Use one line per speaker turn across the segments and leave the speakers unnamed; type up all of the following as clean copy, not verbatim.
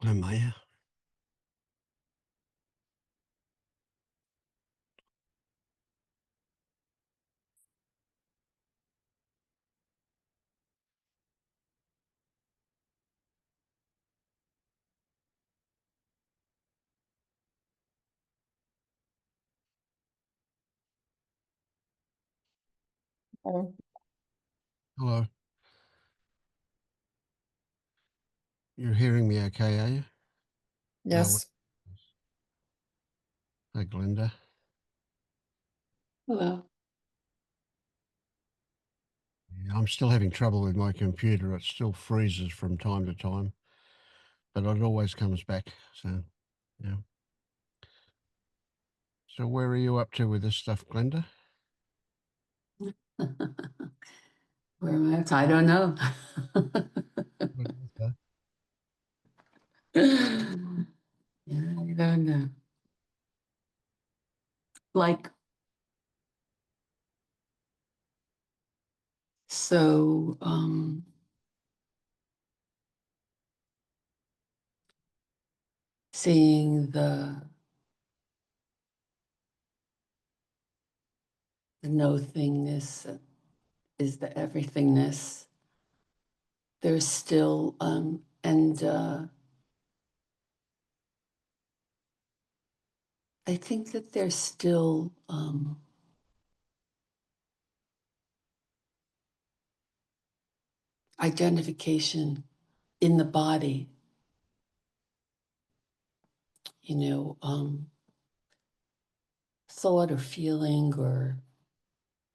Hello, Maya.
Oh,
Hello. You're hearing me okay, are you? Oh,
yes.
hi, Glenda.
Hello.
Yeah, I'm still having trouble with my computer. It still freezes from time to time, but it always comes back. So, yeah. So where are you up to with this stuff, Glenda?
Where am I at? I don't know.
Okay.
Yeah, I don't know. Like, so, seeing the no thingness is the everythingness. There's still, I think that there's still identification in the body, thought or feeling or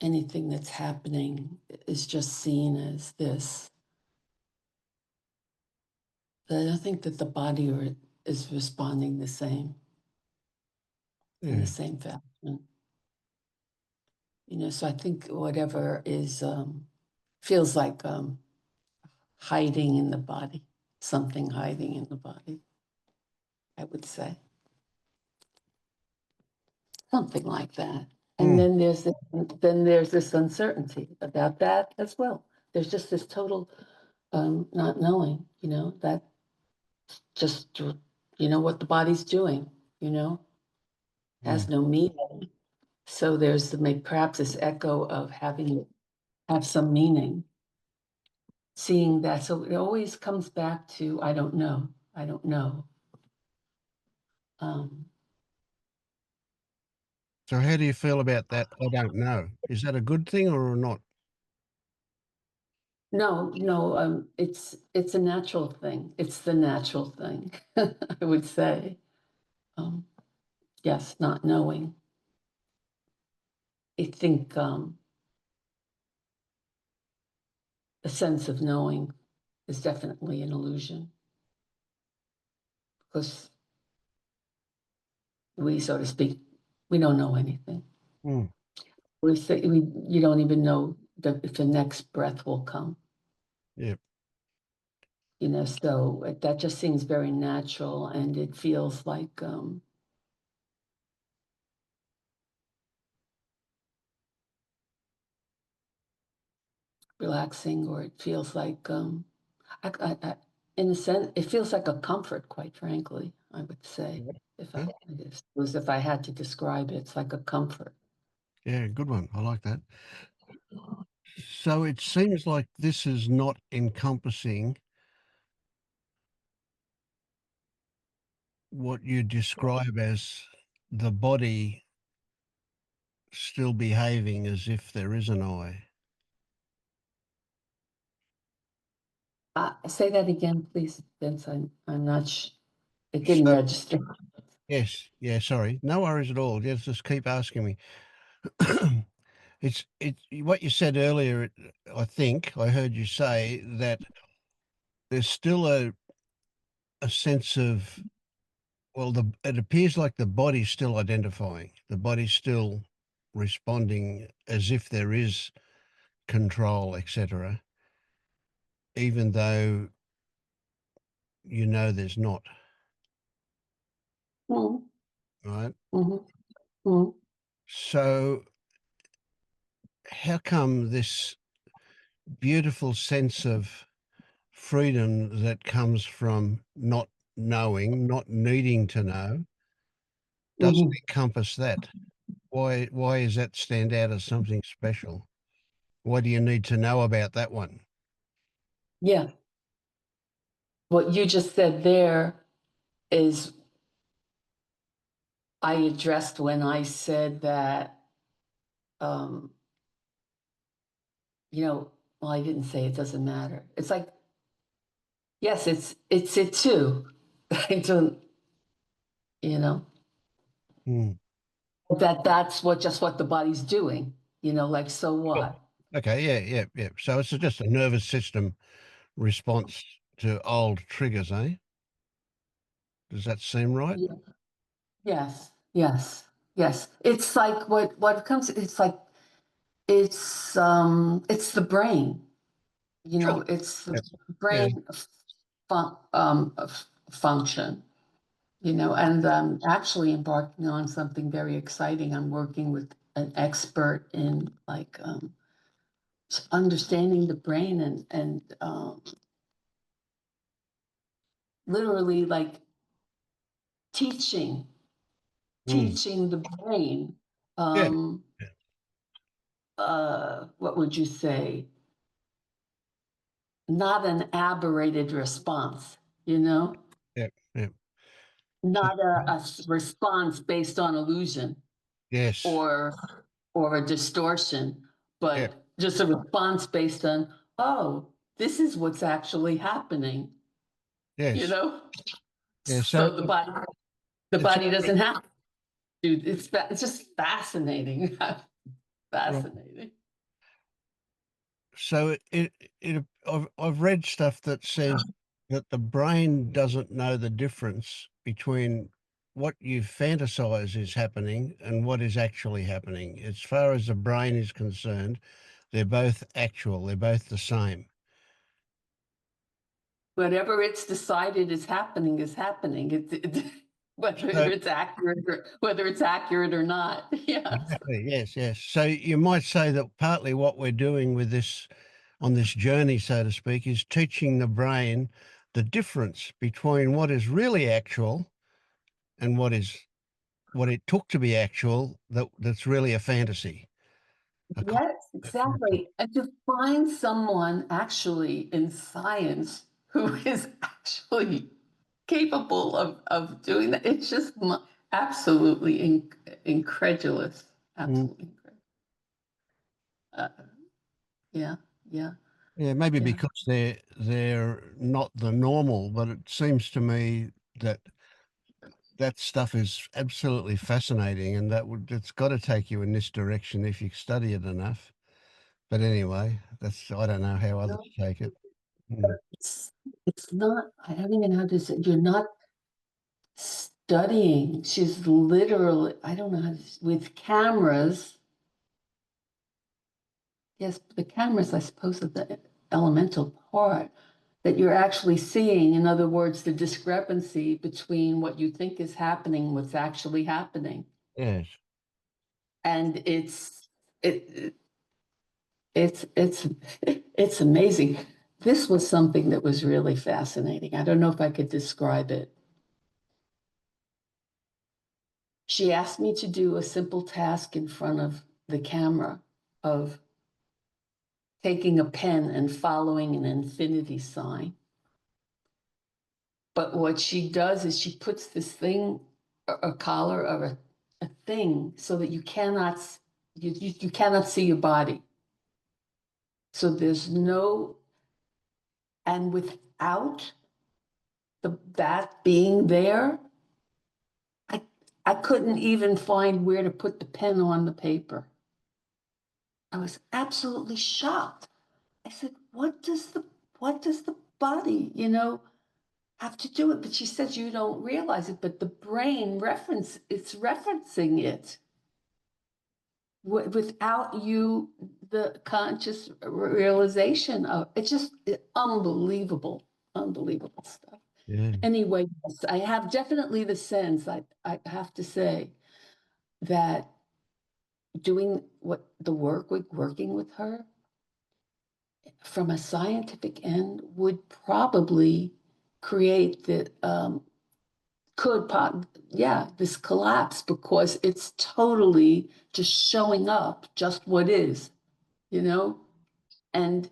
anything that's happening is just seen as this. But I don't think that the body is responding the same in the
Yeah.
same fashion. So I think whatever is feels like hiding in the body, something hiding in the body, I would say. Something like that. And
Mm.
then there's this uncertainty about that as well. There's just this total not knowing, that just what the body's doing, has
Mm.
no meaning. So there's perhaps this echo of having it have some meaning, seeing that. So it always comes back to I don't know, I don't know. Um,
So how do you feel about that? I don't know. Is that a good thing or not?
no, no, it's a natural thing. It's the natural thing, I would say. Um, yes, not knowing. I think the sense of knowing is definitely an illusion because we, so to speak, we don't know anything.
Mm.
You don't even know if the next breath will come.
Yeah.
So that just seems very natural, and it feels like relaxing, or it feels like in a sense, it feels like a comfort. Quite frankly, I would say,
Yeah.
if I
Huh?
if I had to describe it, it's like a comfort.
Yeah, good one. I like that. So it seems like this is not encompassing what you describe as the body still behaving as if there is an I.
Say that again, please, Vince. I'm not. It didn't
So
register.
yes, yeah, sorry, no worries at all. Just keep asking me. It's what you said earlier. I think I heard you say that there's still a sense of, well, it appears like the body's still identifying, the body's still responding as if there is control, etc., even though there's not,
Mm-hmm.
right?
Mm-hmm.
So how come this beautiful sense of freedom that comes from not knowing, not needing to know, doesn't
Mhm.
encompass that. Why does that stand out as something special? Why do you need to know about that one?
Yeah. What you just said there is I addressed when I said that, um, you know, well, I didn't say it doesn't matter. It's like, yes, it's it too. I don't, you know,
Mm.
that's what the body's doing, like so
Sure.
what?
Okay, yeah, yeah, yeah. So it's just a nervous system response to old triggers, eh? Does that seem right?
Yeah. Yes, yes, yes. It's like what comes, it's like it's the brain,
Sure.
it's the
Yeah. Yeah.
brain function. And I'm actually embarking on something very exciting. I'm working with an expert in like understanding the brain and literally like teaching
Mm.
teaching the brain.
Yeah.
um
Yeah.
what would you say? Not an aberrated response,
Yeah. Yeah. So,
not a response based on illusion
yes.
or a distortion,
Yeah.
but just a response based on, oh, this is what's actually happening, you
Yes.
know?
Yeah. So
So the
it's
body doesn't have to do it's just fascinating.
right.
Fascinating.
So I've read stuff that says that the brain doesn't know the difference between what you fantasize is happening and what is actually happening. As far as the brain is concerned, they're both actual. They're both the same.
Whatever it's decided is happening. Whether
So
it's accurate or not. Yes.
exactly, yes, yes. So you might say that partly what we're doing with this on this journey, so to speak, is teaching the brain the difference between what is really actual and what it took to be actual that's really a fantasy. A con-
Yes, exactly. And to find someone actually in science who is actually capable of doing that, it's just absolutely incredulous.
Mm.
Absolutely incredible. Uh, yeah, yeah,
Yeah, maybe
yeah.
because they're not the normal, but it seems to me that that stuff is absolutely fascinating, and it's got to take you in this direction if you study it enough. But anyway, that's I don't know how others
No,
take it. Mm.
it's, it's not, I don't even know how to say, you're not studying. She's literally, I don't know how to, with cameras. Yes, the cameras, I suppose, are the elemental part that you're actually seeing. In other words, the discrepancy between what you think is happening, what's actually happening.
Yes.
And it it's it's amazing. This was something that was really fascinating. I don't know if I could describe it. She asked me to do a simple task in front of the camera of taking a pen and following an infinity sign. But what she does is she puts this thing, a collar or a thing, so that you cannot see your body. So there's no, and without that being there, I I couldn't even find where to put the pen on the paper. I was absolutely shocked. I said, what does the body, have to do it? But she says you don't realize it, but the brain it's referencing it without you, the conscious realization of it's just unbelievable, unbelievable stuff.
Yeah.
Anyway, yes, I have definitely the sense, I have to say, that doing what the work with working with her from a scientific end would probably create the yeah, this collapse because it's totally just showing up, just what is, you know, and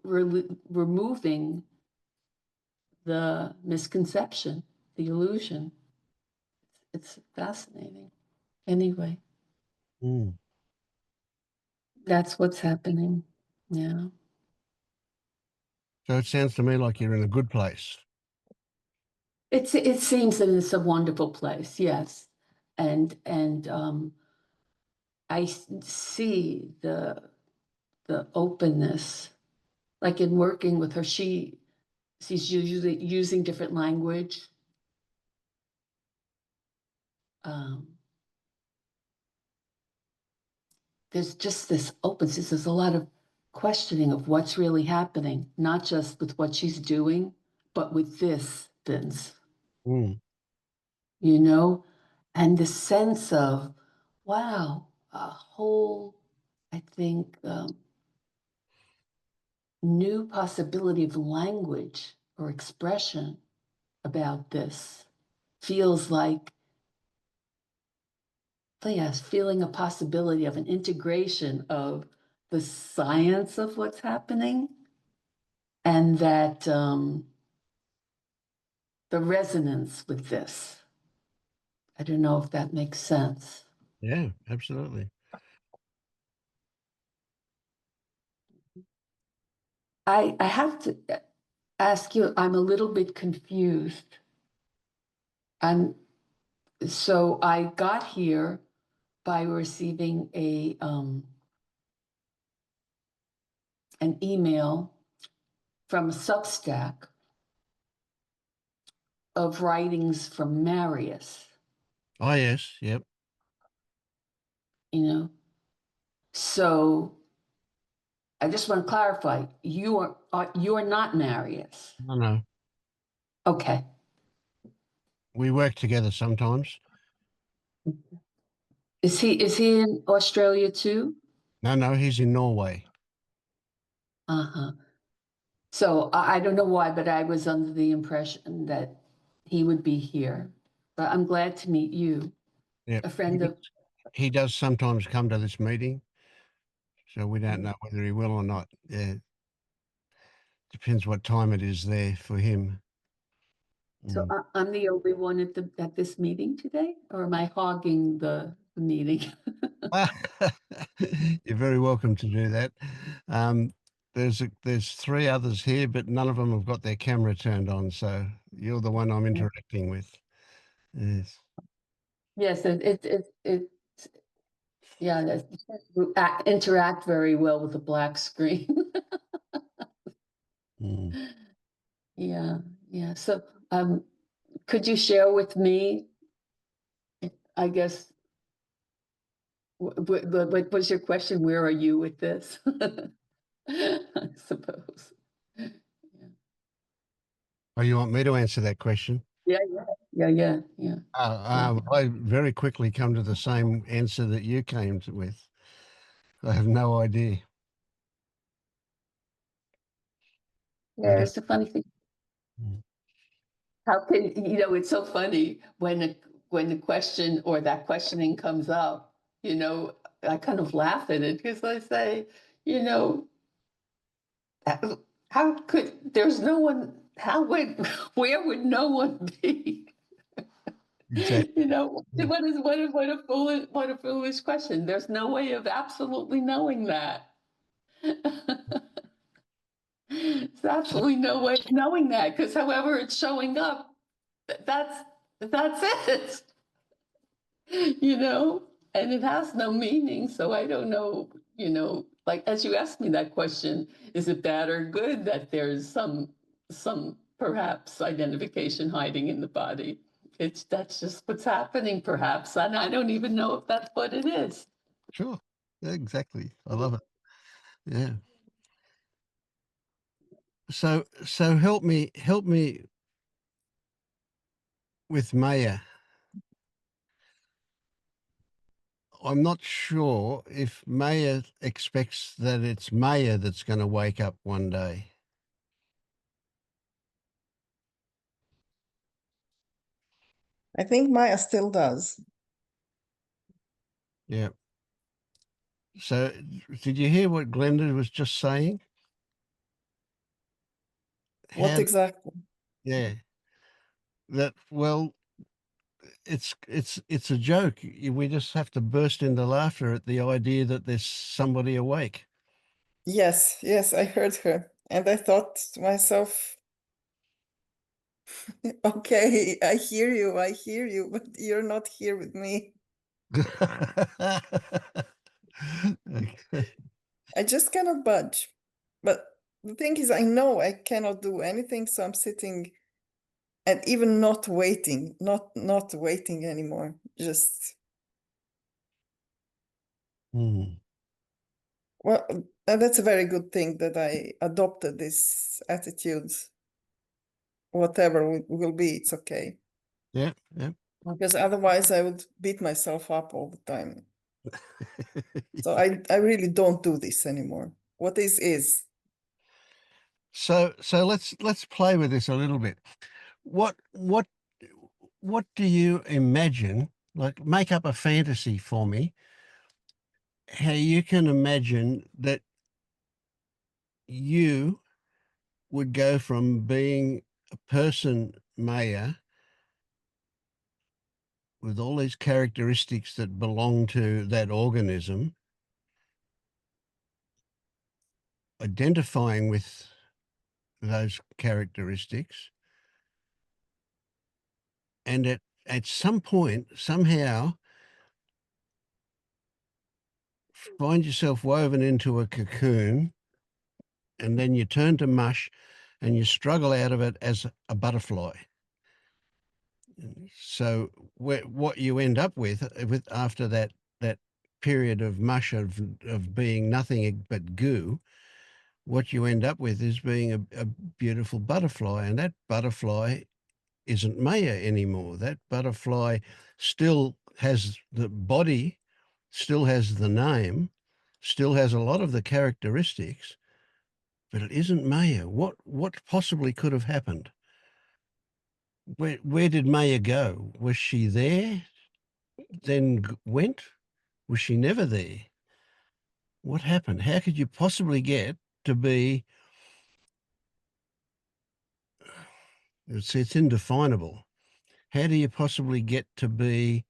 removing the misconception, the illusion. It's fascinating. Anyway,
Mm.
that's what's happening. Yeah.
So it sounds to me like you're in a good place.
It seems that it's a wonderful place, yes. And see the openness, like in working with her, she's usually using different language. Um, there's just this openness. There's a lot of questioning of what's really happening, not just with what she's doing, but with this, Vince,
Mm.
you know, and the sense of, wow, a whole, I think, new possibility of language or expression about this feels like, yes, feeling a possibility of an integration of the science of what's happening and that the resonance with this. I don't know if that makes sense.
Yeah, absolutely.
I have to ask you, I'm a little bit confused. I'm so I got here by receiving a an email from a Substack of writings from Marius,
Oh, yes. Yep.
you know. So I just want to clarify, you're not Marius.
I know.
Okay.
We work together sometimes.
Is he in Australia too?
No, no, he's in Norway.
Uh-huh. So I don't know why, but I was under the impression that he would be here. But I'm glad to meet you,
Yep.
a friend of.
He does sometimes come to this meeting, so we don't know whether he will or not. Yeah. Depends what time it is there for him.
So
Mm.
I'm the only one at this meeting today, or am I hogging the meeting?
You're very welcome to do that. Um, there's three others here, but none of them have got their camera turned on, so you're the one I'm interacting with. Yes.
Yes, it yeah, interact very well with the black screen.
Mm.
Yeah, yeah. So, could you share with me, I guess, what was your question? Where are you with this? I suppose. Yeah,
Oh, you want me to answer that question?
yeah, yeah, yeah, yeah, yeah. Yeah.
I very quickly come to the same answer that you came with. I have no idea. I
Yeah,
don't.
it's a funny thing.
Mm.
How can, it's so funny when the question or that questioning comes up, I kind of laugh at it because I say, you know, how could there's no one, how would where would no one be?
Exactly. Yeah.
What a foolish question. There's no way of absolutely knowing that. There's
So,
absolutely no way of knowing that because however it's showing up, that's it. you know, and it has no meaning. So I don't know, like as you asked me that question, is it bad or good that there's some perhaps identification hiding in the body? That's just what's happening, perhaps. And I don't even know if that's what it is.
sure. Yeah, exactly. I love it. Yeah. So help me with Maya. I'm not sure if Maya expects that it's Maya that's going to wake up one day.
I think Maya still does.
Yeah. So did you hear what Glenda was just saying?
What
How,
exactly?
yeah, that, well, it's a joke. We just have to burst into laughter at the idea that there's somebody awake.
Yes, yes, I heard her. And I thought to myself, okay, I hear you, but you're not here with me.
Okay.
I just cannot budge. But the thing is, I know I cannot do anything, so I'm sitting and even not waiting, not waiting anymore. Just
Hmm.
well, that's a very good thing that I adopted this attitude. Whatever will be, it's okay.
Yeah, yeah.
Because otherwise I would beat myself up all the time. So I really don't do this anymore. What is.
So let's play with this a little bit. What what do you imagine? Like, make up a fantasy for me. How you can imagine that you would go from being a person, Maya, with all these characteristics that belong to that organism, identifying with those characteristics, and at some point, somehow, find yourself woven into a cocoon, and then you turn to mush and you struggle out of it as a butterfly. So what you end up with after that period of mush of being nothing but goo, what you end up with is being a beautiful butterfly, and that butterfly isn't Maya anymore. That butterfly still has the body, still has the name, still has a lot of the characteristics, but it isn't Maya. What possibly could have happened? Where did Maya go? Was she there, then went? Was she never there? What happened? How could you possibly get to be? It's indefinable. How do you possibly get to be?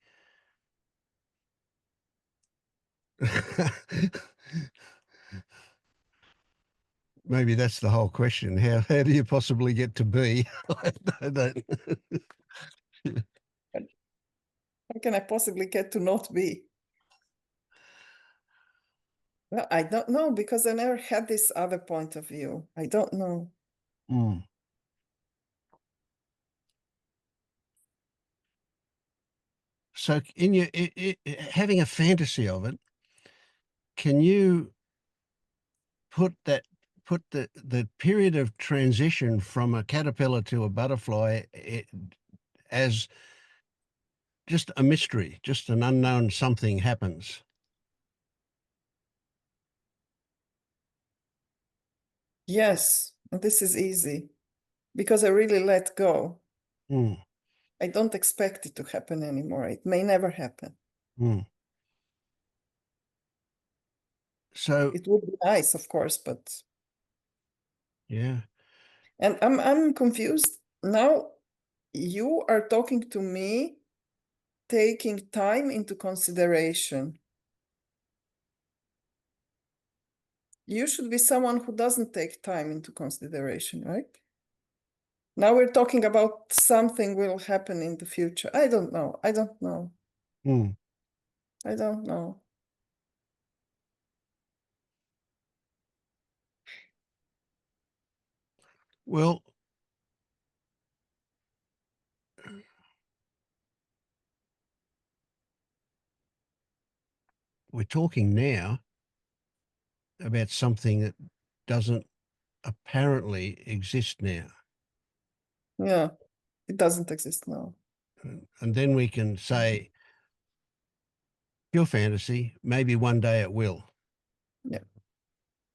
Maybe that's the whole question. How do you possibly get to be? I don't.
How can I possibly get to not be? Well, I don't know because I never had this other point of view. I don't know.
Mm. So, in your having a fantasy of it, can you put that put the period of transition from a caterpillar to a butterfly as just a mystery, just an unknown something happens?
Yes, and this is easy because I really let go.
Mm.
I don't expect it to happen anymore. It may never happen.
Mm. So,
It would be nice, of course, but
yeah.
and I'm confused now. You are talking to me, taking time into consideration. You should be someone who doesn't take time into consideration, right? Now we're talking about something will happen in the future. I don't know. I don't know.
Mm.
I don't know.
Well, we're talking now about something that doesn't apparently exist now.
Yeah, it doesn't exist now.
And then we can say, pure fantasy, maybe one day it will.
Yeah.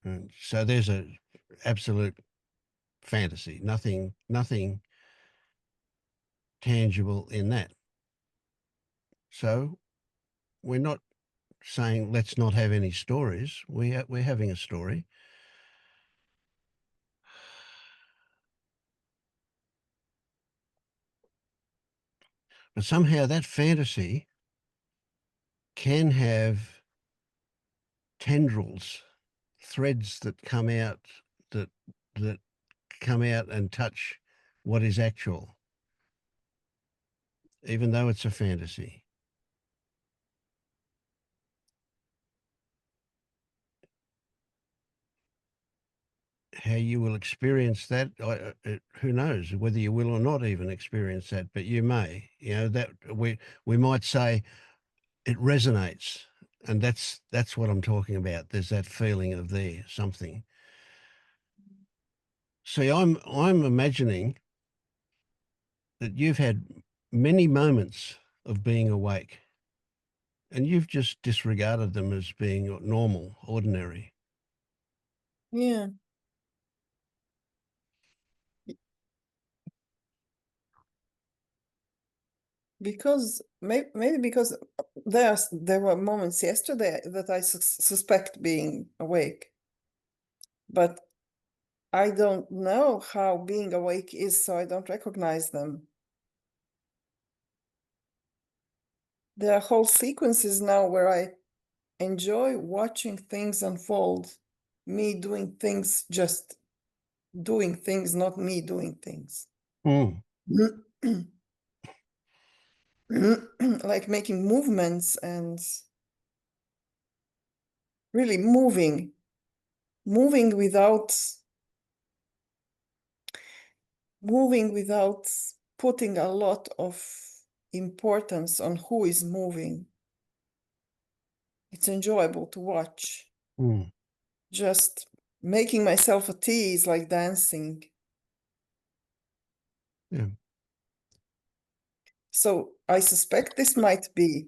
And so there's a absolute fantasy, nothing tangible in that. So we're not saying let's not have any stories. We're having a story. But somehow that fantasy can have tendrils, threads that come out that that come out and touch what is actual, even though it's a fantasy. How you will experience that, who knows whether you will or not even experience that, but you may. You know that we might say it resonates, and that's what I'm talking about. There's that feeling of there something. See, I'm imagining that you've had many moments of being awake, and you've just disregarded them as being normal, ordinary.
Yeah. Because maybe because there were moments yesterday that I suspect being awake, but I don't know how being awake is, so I don't recognize them. There are whole sequences now where I enjoy watching things unfold, me doing things, just doing things, not me doing things.
Mm.
Like making movements and really moving without putting a lot of importance on who is moving. It's enjoyable to watch.
Mm.
Just making myself a tea is like dancing.
Yeah.
So I suspect this might be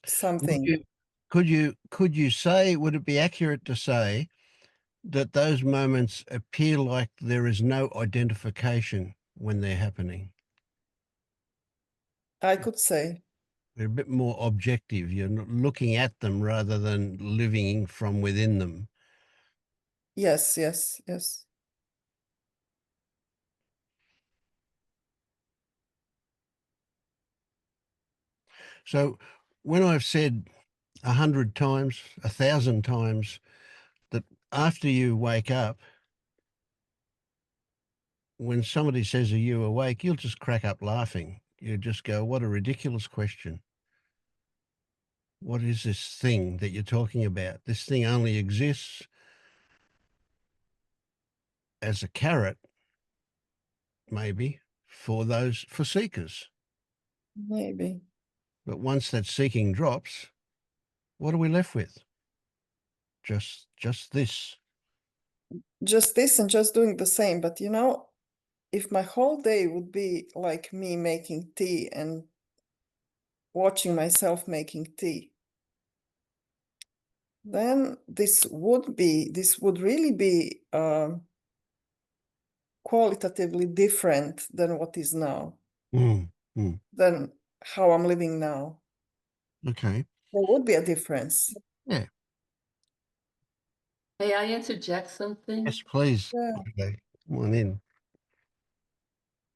Would
something.
you could you say, would it be accurate to say that those moments appear like there is no identification when they're happening?
I could say,
They're a bit more objective. You're looking at them rather than living from within them.
yes, yes, yes.
So when I've said 100 times, 1,000 times that after you wake up, when somebody says, "Are you awake?" you'll just crack up laughing. You just go, "What a ridiculous question. What is this thing that you're talking about? This thing only exists as a carrot, maybe, for seekers.
Maybe.
But once that seeking drops, what are we left with? Just this."
Just this and just doing the same. But if my whole day would be like me making tea and watching myself making tea, then this would really be qualitatively different than what is now,
Mm, mm.
than how I'm living now.
Okay.
There would be a difference.
Yeah.
May I interject something?
Yes, please.
Yeah.
Okay. Come on in.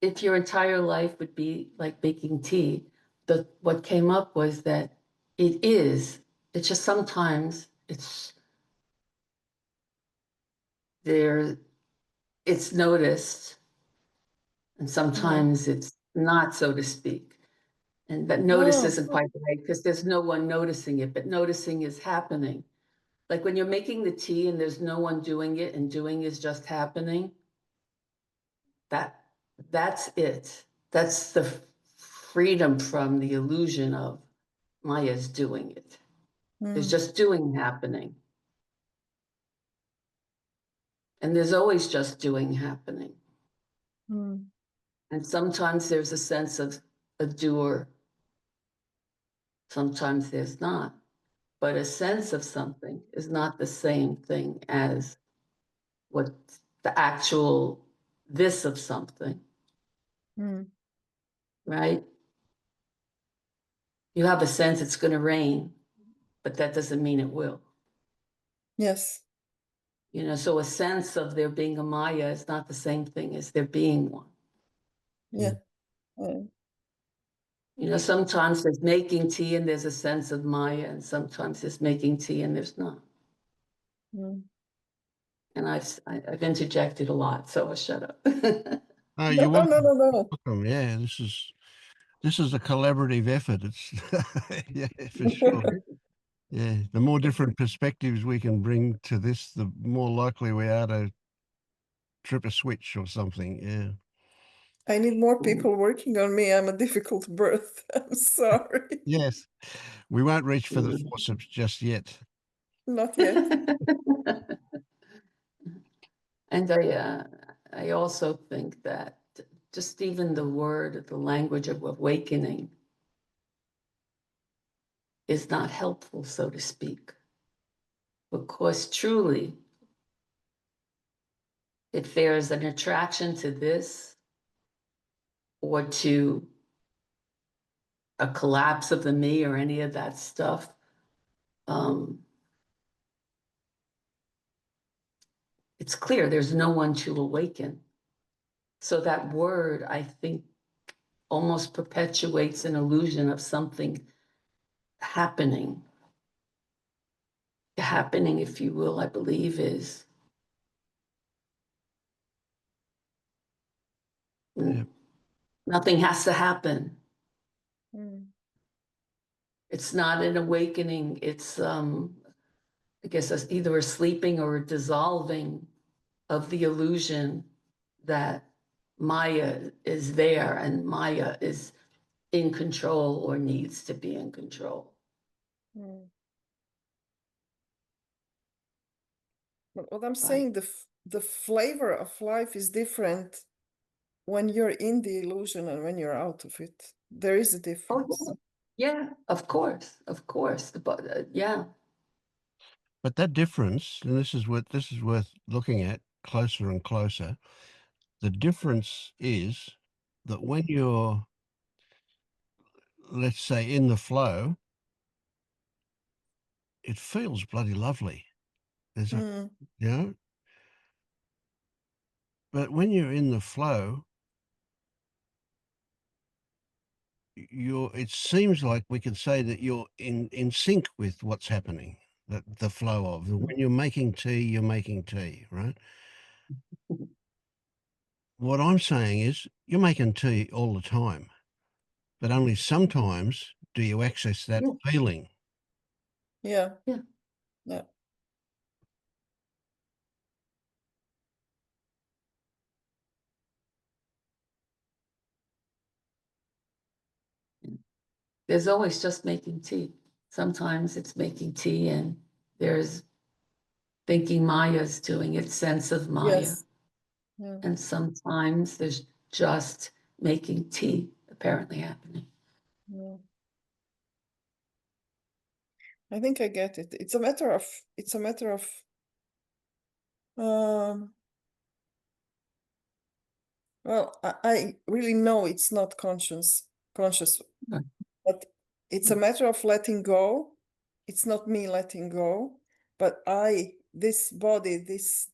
If your entire life would be like making tea, what came up was that it's just sometimes there, it's noticed, and sometimes it's not, so to speak. And but notice
Oh,
isn't quite right because there's no one noticing it, but noticing is happening. Like when you're making the tea and there's no one doing it and doing is just happening, that that's it. That's the freedom from the illusion of Maya's doing it. There's just doing happening. And there's always just doing happening.
mm.
And sometimes there's a sense of a doer, sometimes there's not. But a sense of something is not the same thing as what the actual this of something,
Mm.
right? You have a sense it's going to rain, but that doesn't mean it will.
Yes.
You know, so a sense of there being a Maya is not the same thing as there being one.
Yeah. Yeah.
You know, sometimes there's making tea and there's a sense of Maya, and sometimes there's making tea and there's not.
Mm.
And I've interjected a lot, so I'll shut up.
Oh,
No,
you're
no, no, no, no.
welcome. Yeah, this is a collaborative effort. It's yeah, for sure. Yeah, the more different perspectives we can bring to this, the more likely we are to trip a switch or something. Yeah.
I need more people working on me. I'm a difficult birth. I'm sorry.
Yes. We won't reach for the forceps just yet.
Not yet.
And I also think that just even the word, the language of awakening is not helpful, so to speak, because truly if there's an attraction to this or to a collapse of the me or any of that stuff, it's clear there's no one to awaken. So that word, I think, almost perpetuates an illusion of something happening. Happening, if you will, I believe is
Yeah.
nothing has to happen.
Mm.
It's not an awakening. It's, I guess, either a sleeping or a dissolving of the illusion that Maya is there and Maya is in control or needs to be in control.
Mm. But what I'm
Right?
saying, the flavor of life is different when you're in the illusion and when you're out of it. There is a
Oh,
difference.
yeah, of course. But yeah,
But that difference, and this is worth looking at closer and closer. The difference is that when you're, let's say, in the flow, it feels bloody lovely. There's a,
Mm.
you know, but when you're in the flow, it seems like we could say that you're in sync with what's happening, the flow of. When you're making tea, you're making tea, right? What I'm saying is you're making tea all the time, but only sometimes do you access that
yeah,
feeling.
Yeah.
yeah.
Yeah.
There's always just making tea. Sometimes it's making tea and there's thinking Maya's doing its sense of Maya.
Yes. Yeah.
And sometimes there's just making tea apparently happening.
Yeah. I think I get it. It's a matter of um well, I really know it's not conscious,
Right.
but it's a matter of letting go. It's not me letting go, but this body, this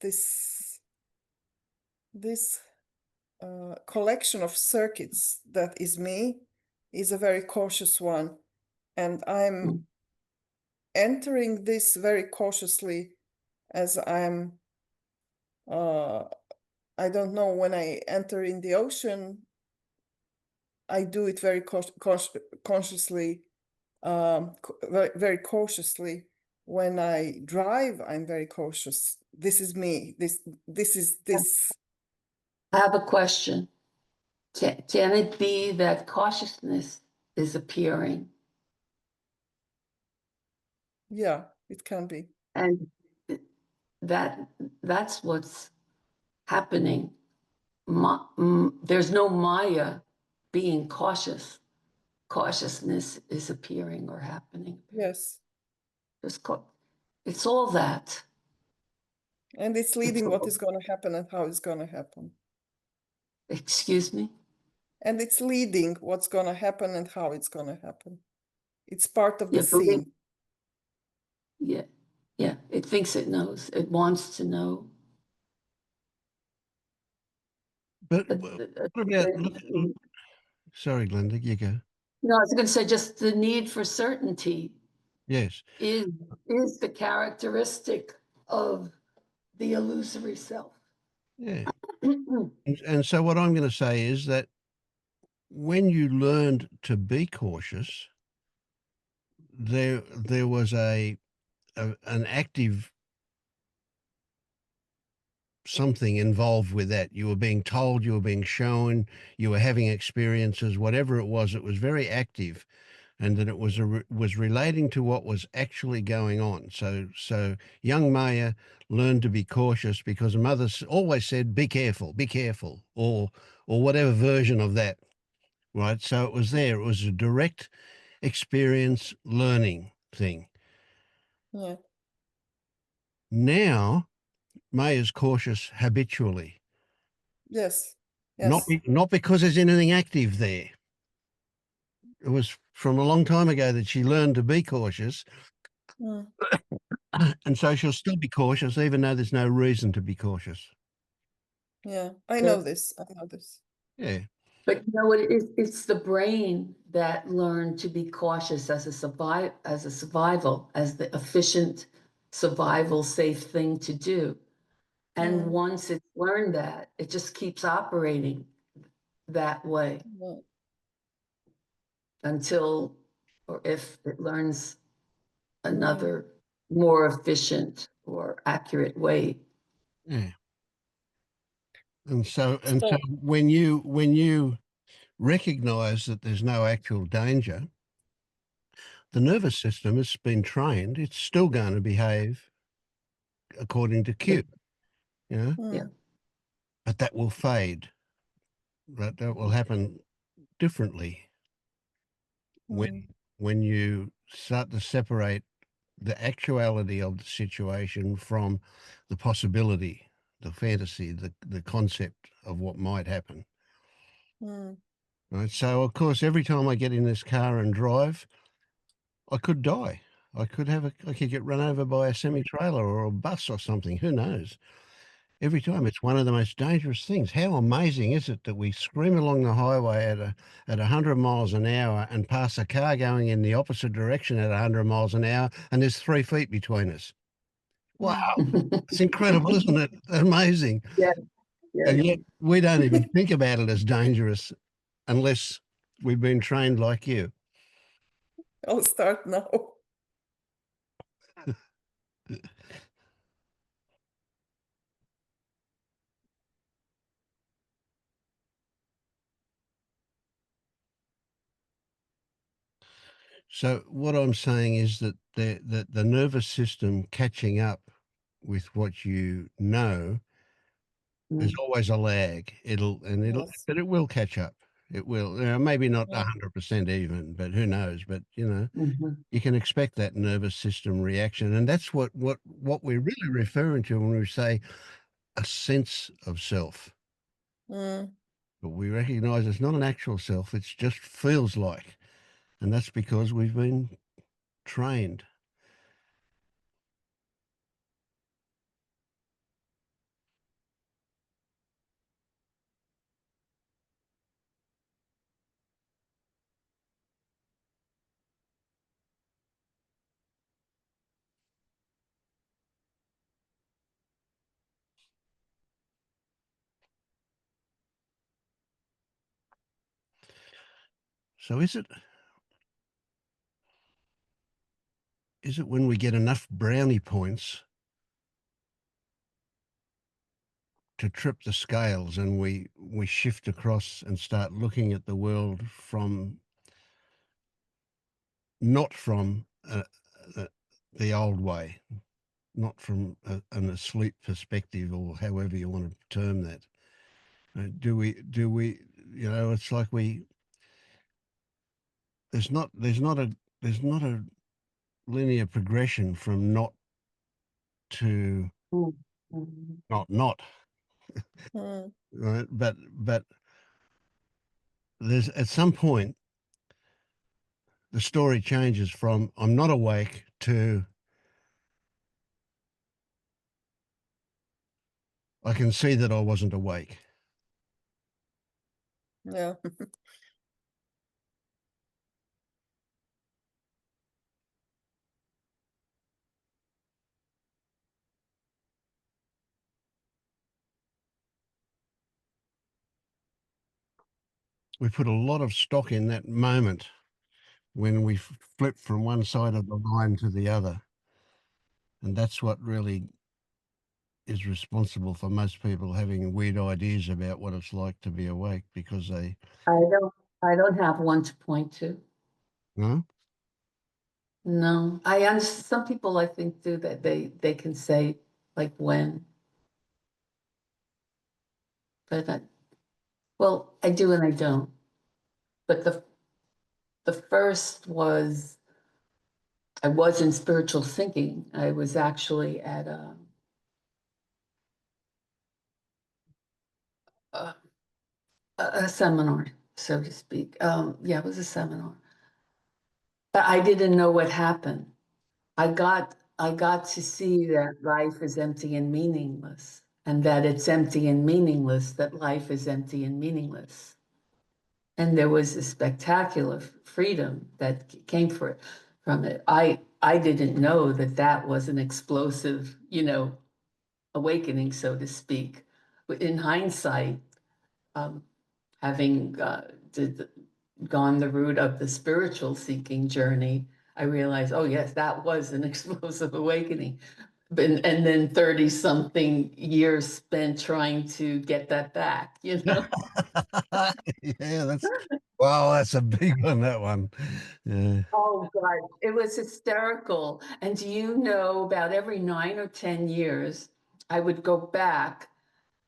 collection of circuits that is me is a very cautious one. And I'm
Mm.
entering this very cautiously as I'm, I don't know, when I enter in the ocean, I do it very consciously, very, very cautiously. When I drive, I'm very cautious. This is me. This is this.
I have a question. Can it be that cautiousness is appearing
Yeah, it can be.
and that that's what's happening? There's no Maya being cautious. Cautiousness is appearing or happening.
Yes.
It's all that.
And it's
It's
leading what
all,
is going to happen and how it's going to happen.
excuse me?
And it's leading what's going to happen and how it's going to happen. It's part of the
Yeah,
scene.
yeah, yeah. It thinks it knows. It wants to know.
But
But,
what about, sorry, Glenda, you go.
no, I was going to say just the need for certainty
Yes.
is is the characteristic of the illusory self.
Yeah. And so what I'm going to say is that when you learned to be cautious, there was an active something involved with that. You were being told, you were being shown, you were having experiences, whatever it was very active, and that it was relating to what was actually going on. So young Maya learned to be cautious because her mother always said, be careful, or whatever version of that, right? So it was there. It was a direct experience learning thing.
Yeah.
Now Maya's cautious habitually.
Yes.
Not
Yes.
not because there's anything active there. It was from a long time ago that she learned to be cautious,
Mm.
and so she'll still be cautious even though there's no reason to be cautious.
Yeah. I know this. I know this.
Yeah.
But you know what it is? It's the brain that learned to be cautious as a survival, as the efficient survival safe thing to do. And
Mm.
once it's learned that, it just keeps operating that way
Yeah.
until or if it learns
Mm.
another more efficient or accurate way.
Yeah. And so
So,
when you recognize that there's no actual danger, the nervous system has been trained. It's still going to behave according to cue, you know,
Yeah.
mm.
but that will fade. That will happen differently
Mm.
when you start to separate the actuality of the situation from the possibility, the fantasy, the concept of what might happen.
Mm.
Right. So of course, every time I get in this car and drive, I could die. I could get run over by a semi trailer or a bus or something. Who knows? Every time it's one of the most dangerous things. How amazing is it that we scream along the highway at 100 miles an hour and pass a car going in the opposite direction at 100 miles an hour, and there's 3 feet between us? Wow,
Mm.
it's incredible, isn't it? Amazing.
Yeah, yeah.
And yet we don't even think about it as dangerous unless we've been trained like you.
I'll start now.
So what I'm saying is that the nervous system catching up with what you know, there's
Mm.
always a lag.
Yes.
But it will catch up. It will. Maybe not
Yeah.
100% even, but who knows? But
Mhm.
you can expect that nervous system reaction, and that's what we're really referring to when we say a sense of self.
Mm.
But we recognise it's not an actual self. It just feels like, and that's because we've been trained. So is it when we get enough brownie points to trip the scales and we shift across and start looking at the world from not from uh, the old way, not from an asleep perspective or however you want to term that. Do we it's like there's not a linear progression from not to
Mm. Mhm.
not,
Mm.
right? But there's at some point the story changes from I'm not awake to I can see that I wasn't awake.
Yeah.
We put a lot of stock in that moment when we flip from one side of the line to the other. And that's what really is responsible for most people having weird ideas about what it's like to be awake because they,
I don't have one to point to.
no,
No, some people I think do that. They can say like when, but well, I do and I don't. But the first was I was in spiritual thinking. I was actually at a, a seminar, so to speak. Yeah, it was a seminar, but I didn't know what happened. I got to see that life is empty and meaningless, and that it's empty and meaningless, that life is empty and meaningless. And there was a spectacular freedom that came from it. I didn't know that that was an explosive, awakening, so to speak. But in hindsight, um, having gone the route of the spiritual seeking journey, I realized, oh yes, that was an explosive awakening. And then 30 something years spent trying to get that back,
yeah, wow, that's a big one, that one. Yeah.
Oh God, it was hysterical. And do you know about every 9 or 10 years, I would go back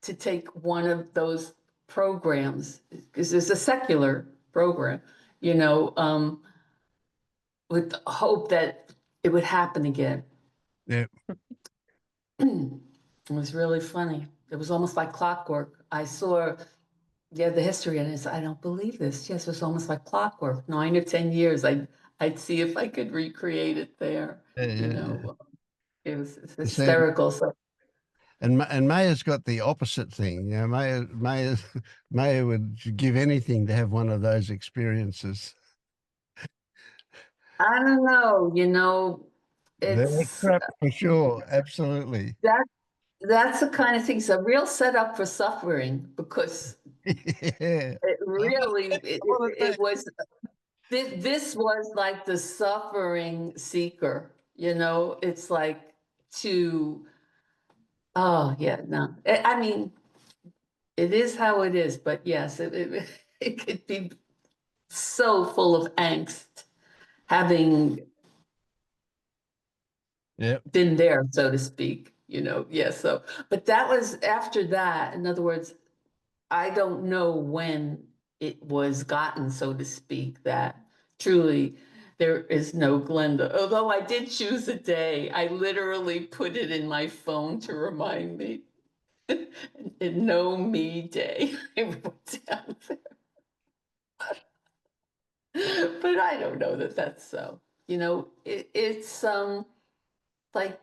to take one of those programs, because there's a secular program, with the hope that it would happen again.
Yeah.
It was really funny. It was almost like clockwork. I saw, yeah, the history, and I don't believe this. Yes, it was almost like clockwork. 9 or 10 years, I'd see if I could recreate it there.
Yeah,
You
yeah, yeah.
know, it's
You see,
hysterical. So
and Maya's got the opposite thing. You know, Maya would give anything to have one of those experiences.
I don't know.
They're
It's
crap for sure. Absolutely.
that that's the kind of thing. It's a real setup for suffering because
Yeah.
it really
I want to
it was this was like the suffering seeker. It's like to oh yeah no I mean it is how it is, but yes it it could be so full of angst having
yeah.
been there, so to speak, yeah. So, but that was after that. In other words, I don't know when it was gotten, so to speak, that truly there is no Glenda. Although I did choose a day, I literally put it in my phone to remind me. And no me day. I wrote down there. But I don't know that that's so. It's like,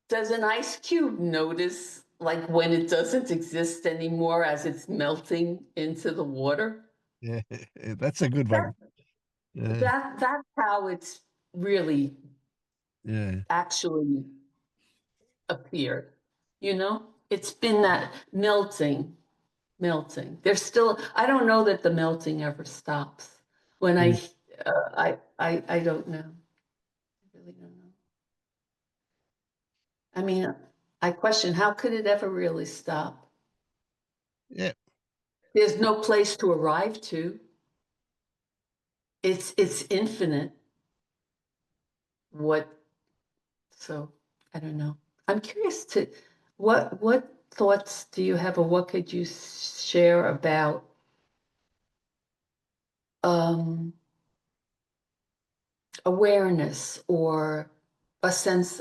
does an ice cube notice like when it doesn't exist anymore as it's melting into the water?
Yeah. That's a good
That
one. Yeah.
that's how it's really
Yeah.
actually appeared. It's been that melting. There's still, I don't know that the melting ever stops. When
Mm.
I don't know. I really don't know. I mean, I question how could it ever really stop?
Yeah.
There's no place to arrive to. It's infinite. What so I don't know. I'm curious to what thoughts do you have, or what could you share about um awareness, or the sense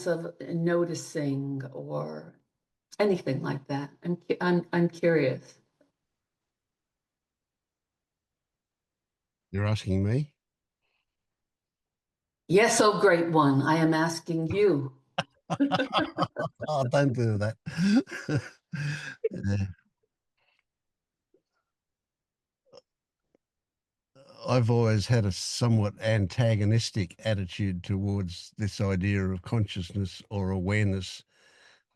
of noticing, or anything like that? I'm curious.
You're asking me?
Yes, oh great one, I am asking you.
Oh, don't do that. Yeah. I've always had a somewhat antagonistic attitude towards this idea of consciousness or awareness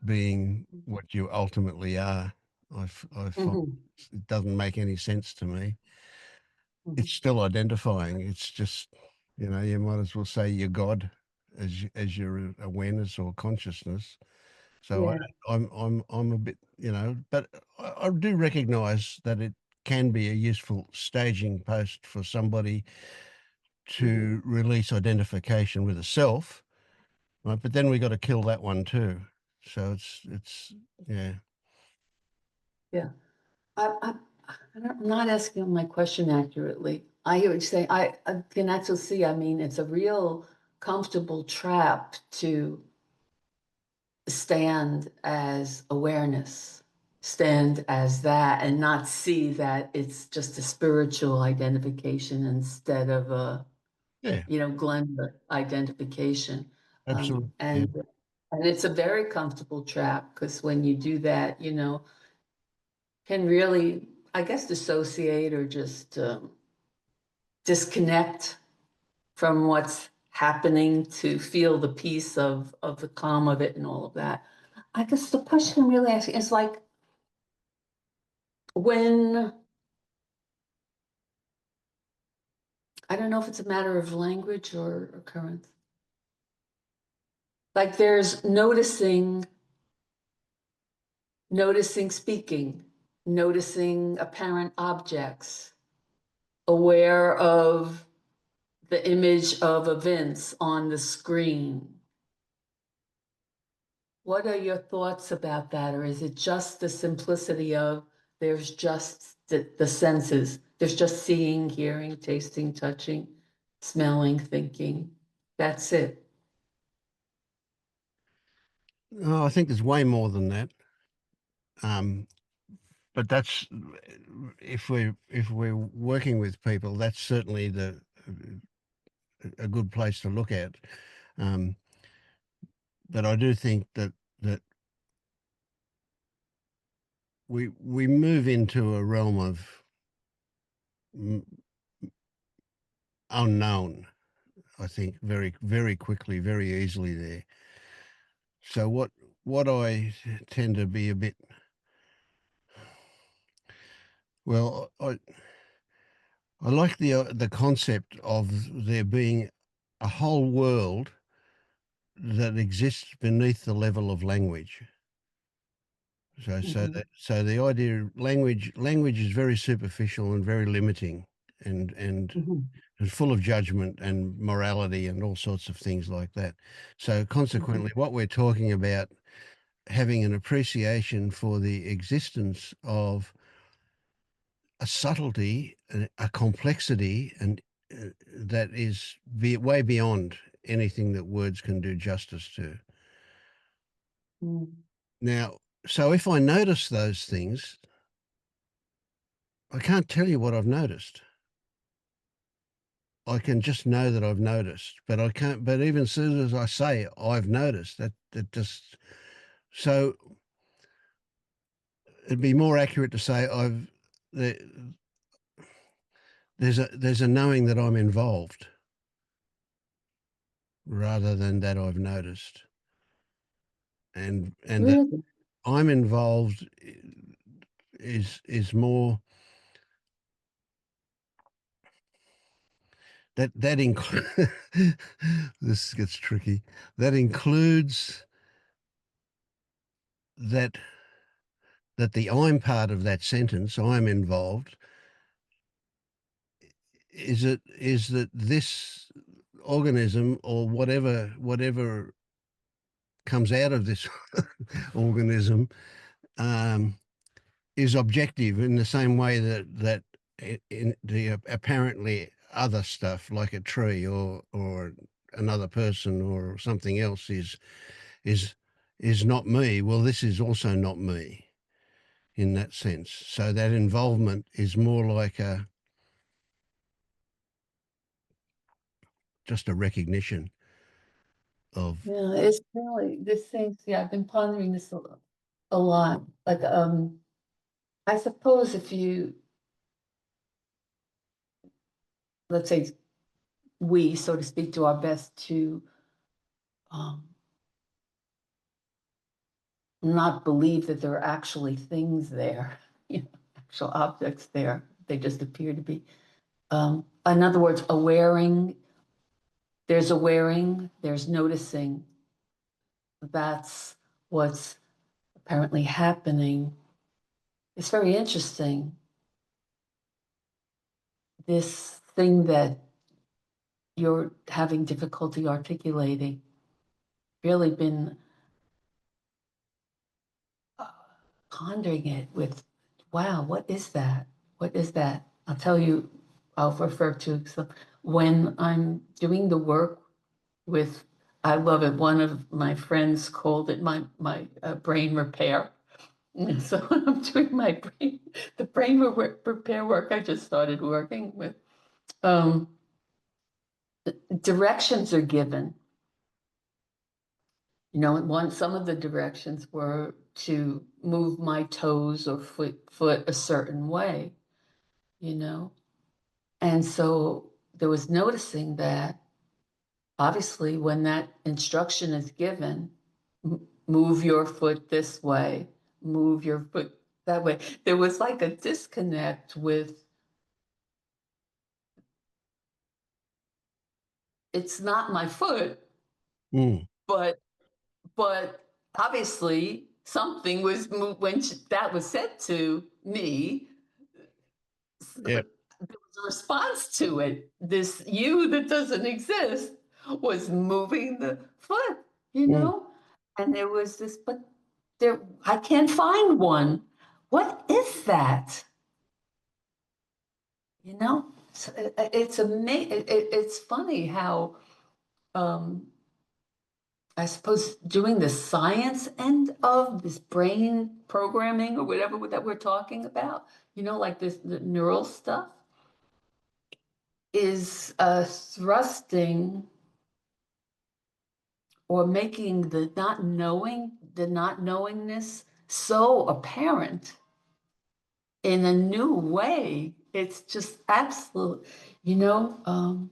being what you ultimately are. I find
Mhm,
it doesn't make any sense to me.
mhm.
It's still identifying. It's just, you might as well say you're God as your awareness or consciousness. So
Yeah.
I'm a bit, but I do recognise that it can be a useful staging post for somebody
Mhm.
to release identification with a self, right? But then we got to kill that one too. So it's yeah.
Yeah. I'm not asking my question accurately. I hear what you say. I can actually see, I mean, it's a real comfortable trap to stand as awareness, stand as that, and not see that it's just a spiritual identification instead of a,
Yeah,
gender identification.
absolutely. Yeah.
And it's a very comfortable trap because when you do that, can really, I guess, dissociate or just disconnect from what's happening to feel the peace of the calm of it and all of that. I guess the question I'm really asking is like when, I don't know if it's a matter of language or occurrence. Like there's noticing speaking, noticing apparent objects, aware of the image of events on the screen. What are your thoughts about that? Or is it just the simplicity of there's just the senses? There's just seeing, hearing, tasting, touching, smelling, thinking. That's it.
Oh, I think there's way more than that. Um, but that's if we're working with people, that's certainly a good place to look at. Um, but I do think that we move into a realm of mm, unknown. I think very very quickly, very easily there. So what I tend to be a bit well, I like the concept of there being a whole world that exists beneath the level of language.
Mhm,
So the idea of language is very superficial and very limiting
mhm,
and full of judgment and morality and all sorts of things like that. So
mhm,
consequently, what we're talking about having an appreciation for the existence of a subtlety, a complexity, and that is way beyond anything that words can do justice to.
mhm.
Now, so if I notice those things, I can't tell you what I've noticed. I can just know that I've noticed, but I can't. But even as soon as I say I've noticed, that just so it'd be more accurate to say there, there's a knowing that I'm involved rather than that I've noticed, and that
Really?
I'm involved is more that this gets tricky. That includes that that the I'm part of that sentence, I'm involved, is that this organism or whatever comes out of this organism um, is objective in the same way that in the apparently other stuff like a tree or another person or something else is is not me. Well, this is also not me in that sense. So that involvement is more like a just a recognition of.
Yeah, it's really this thing. Yeah, I've been pondering this a lot. Like, I suppose if you, let's say, we, so to speak, do our best to um, not believe that there are actually things there, you know, actual objects there. They just appear to be. In other words, awaring, there's noticing. That's what's apparently happening. It's very interesting. This thing that you're having difficulty articulating, really been pondering it with, wow, what is that? What is that? I'll tell you, I'll refer to some, when I'm doing the work with, I love it. One of my friends called it my brain repair. And so when I'm doing the brain repair work, I just started working with, um, directions are given. You know, some of the directions were to move my toes or foot a certain way, you know? And so there was noticing that obviously when that instruction is given, move your foot this way, move your foot that way. There was like a disconnect with, it's not my foot,
Mm,
but obviously something was moved when that was said to me.
yeah.
There was a response to it. This you that doesn't exist was moving the foot, you
Mm,
know? And there was this, but there, I can't find one. What is that? You know? It's amazing. It's funny how, um, I suppose doing the science end of this brain programming or whatever that we're talking about, you know, like this the neural stuff is thrusting or making the not knowingness so apparent in a new way. It's just absolute, you know.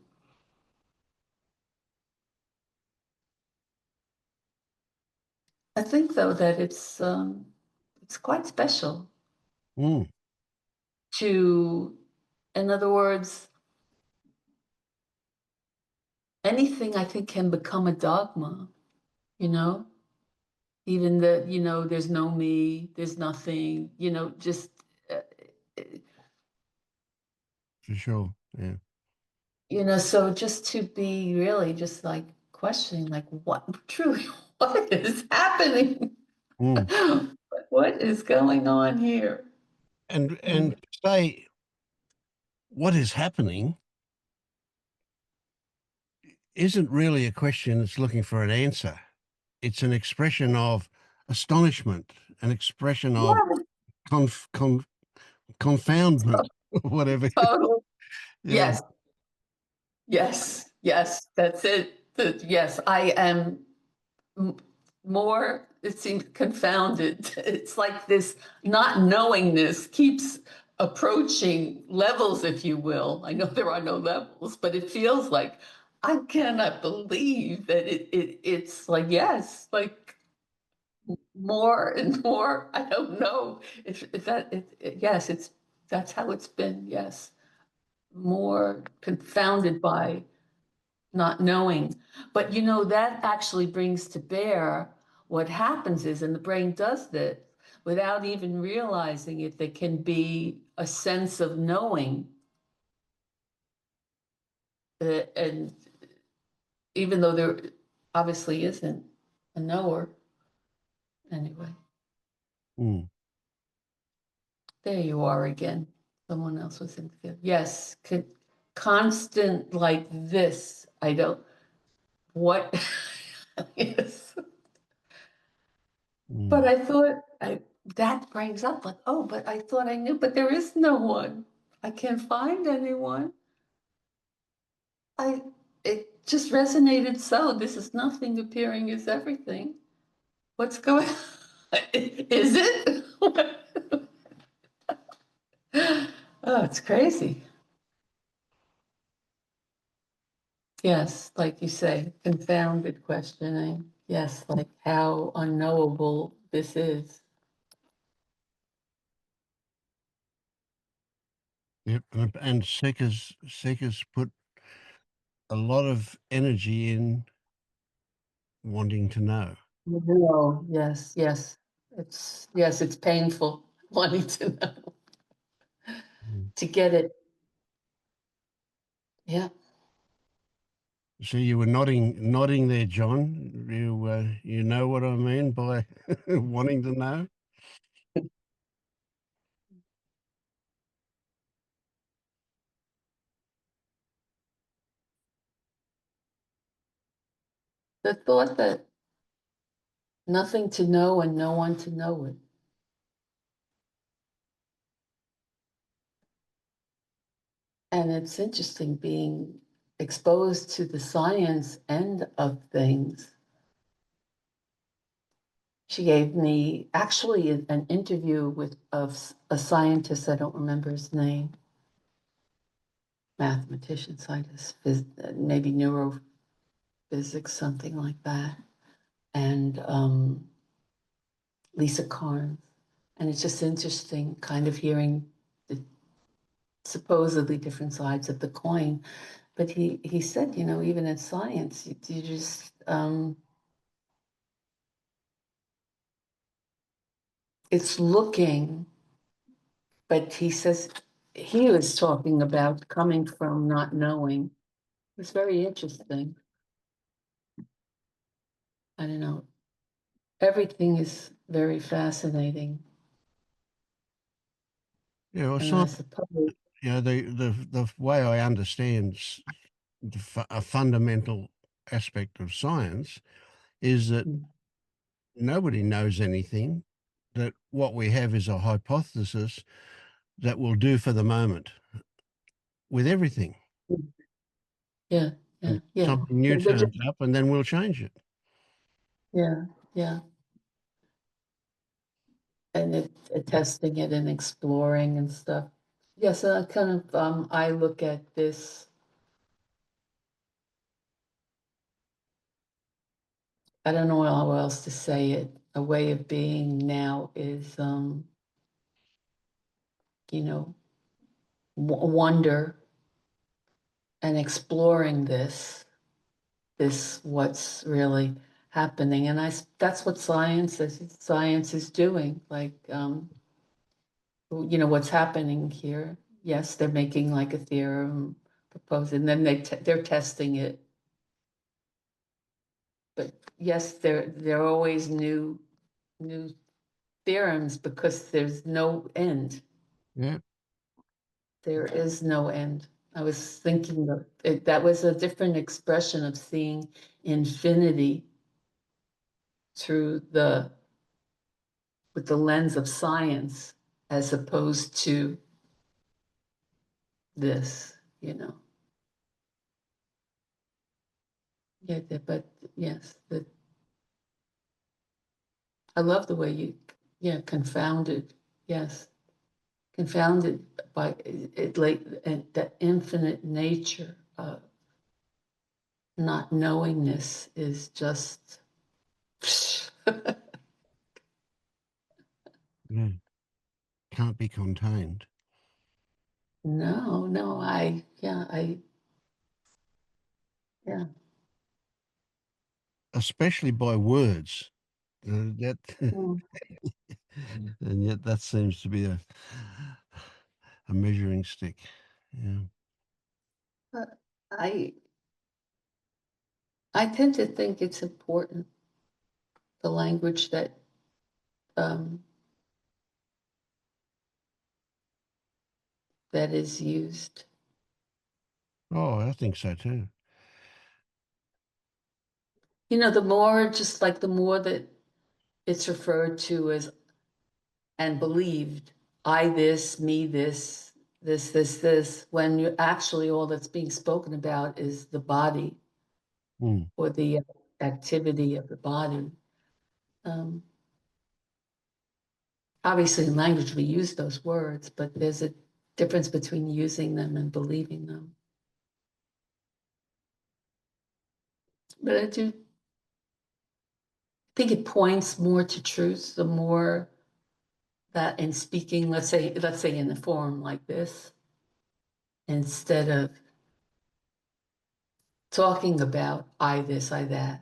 I think though that it's quite special
mm,
to, in other words, anything I think can become a dogma, you know, even that, you know, there's no me, there's nothing, you know, just, uh,
for sure. Yeah.
you know, so just to be really just like questioning, like, what truly, what is happening?
Mm.
What is going on here?
And say what is happening isn't really a question that's looking for an answer. It's an expression of astonishment, an expression of
Yeah,
conf, con, confoundment, whatever.
totally.
Yeah.
Yes, yes, that's it. Yes, I am m- more, it seems confounded. It's like this not knowingness keeps approaching levels, if you will. I know there are no levels, but it feels like I cannot believe that it's like, yes, like more and more. I don't know if that, yes, that's how it's been. Yes, more confounded by not knowing. But you know, that actually brings to bear what happens is, and the brain does this without even realizing it, there can be a sense of knowing. And even though there obviously isn't a knower, anyway,
Mm,
there you are again. Someone else was in there. Yes, constant like this. I don't, what? Yes. But
mm,
I thought that brings up like, oh, but I thought I knew, but there is no one. I can't find anyone. I it just resonated so. This is nothing appearing is everything. What's going on? Is it? Oh, it's crazy. Yes, like you say, confounded questioning. Yes, like how unknowable this is.
Yep. And seekers put a lot of energy in wanting to know.
No, yes, yes. It's painful wanting to know,
Mm.
to get it. Yeah.
So you were nodding there, John. You know what I mean by wanting to know.
The thought that nothing to know and no one to know it. And it's interesting being exposed to the science end of things. She gave me actually an interview with of a scientist, I don't remember his name, mathematician, scientist, maybe neurophysics, something like that, and Lisa Carnes. And it's just interesting kind of hearing the supposedly different sides of the coin. But he said, you know, even in science, you just it's looking, but he says he was talking about coming from not knowing. It's very interesting. I don't know. Everything is very fascinating.
Yeah, well,
And I suppose,
the way I understand a fundamental aspect of science is that
mm,
nobody knows anything. That what we have is a hypothesis that will do for the moment with everything.
mm, yeah, yeah,
And
yeah.
something new
They're just,
turns up, and then we'll change it.
yeah, yeah. And testing it and exploring and stuff. Yeah, so I kind of I look at this, I don't know how else to say it. A way of being now is you know, wonder and exploring this what's really happening. And that's what science is doing. Like you know, what's happening here. Yes, they're making like a theorem proposed, and then they're testing it. But yes, there are always new theorems because there's no end.
Yeah,
There is no end. I was thinking that was a different expression of seeing infinity through with the lens of science as opposed to this, you know. Yeah, but yes, I love the way yeah, confounded. Yes, confounded by it, like the infinite nature of not knowingness is just
yeah. Can't be contained,
no, yeah.
especially by words. That
Mm.
and yet that seems to be a measuring stick. Yeah.
But I I tend to think it's important the language um, that is used.
Oh, I think so too.
You know, the more just like the more that it's referred to as and believed, I this, me this, when you actually all that's being spoken about is the body
Mm.
or the activity of the body. Um, Obviously, in language, we use those words, but there's a difference between using them and believing them. But I do think it points more to truth the more that in speaking, let's say in a forum like this, instead of talking about I this, I that,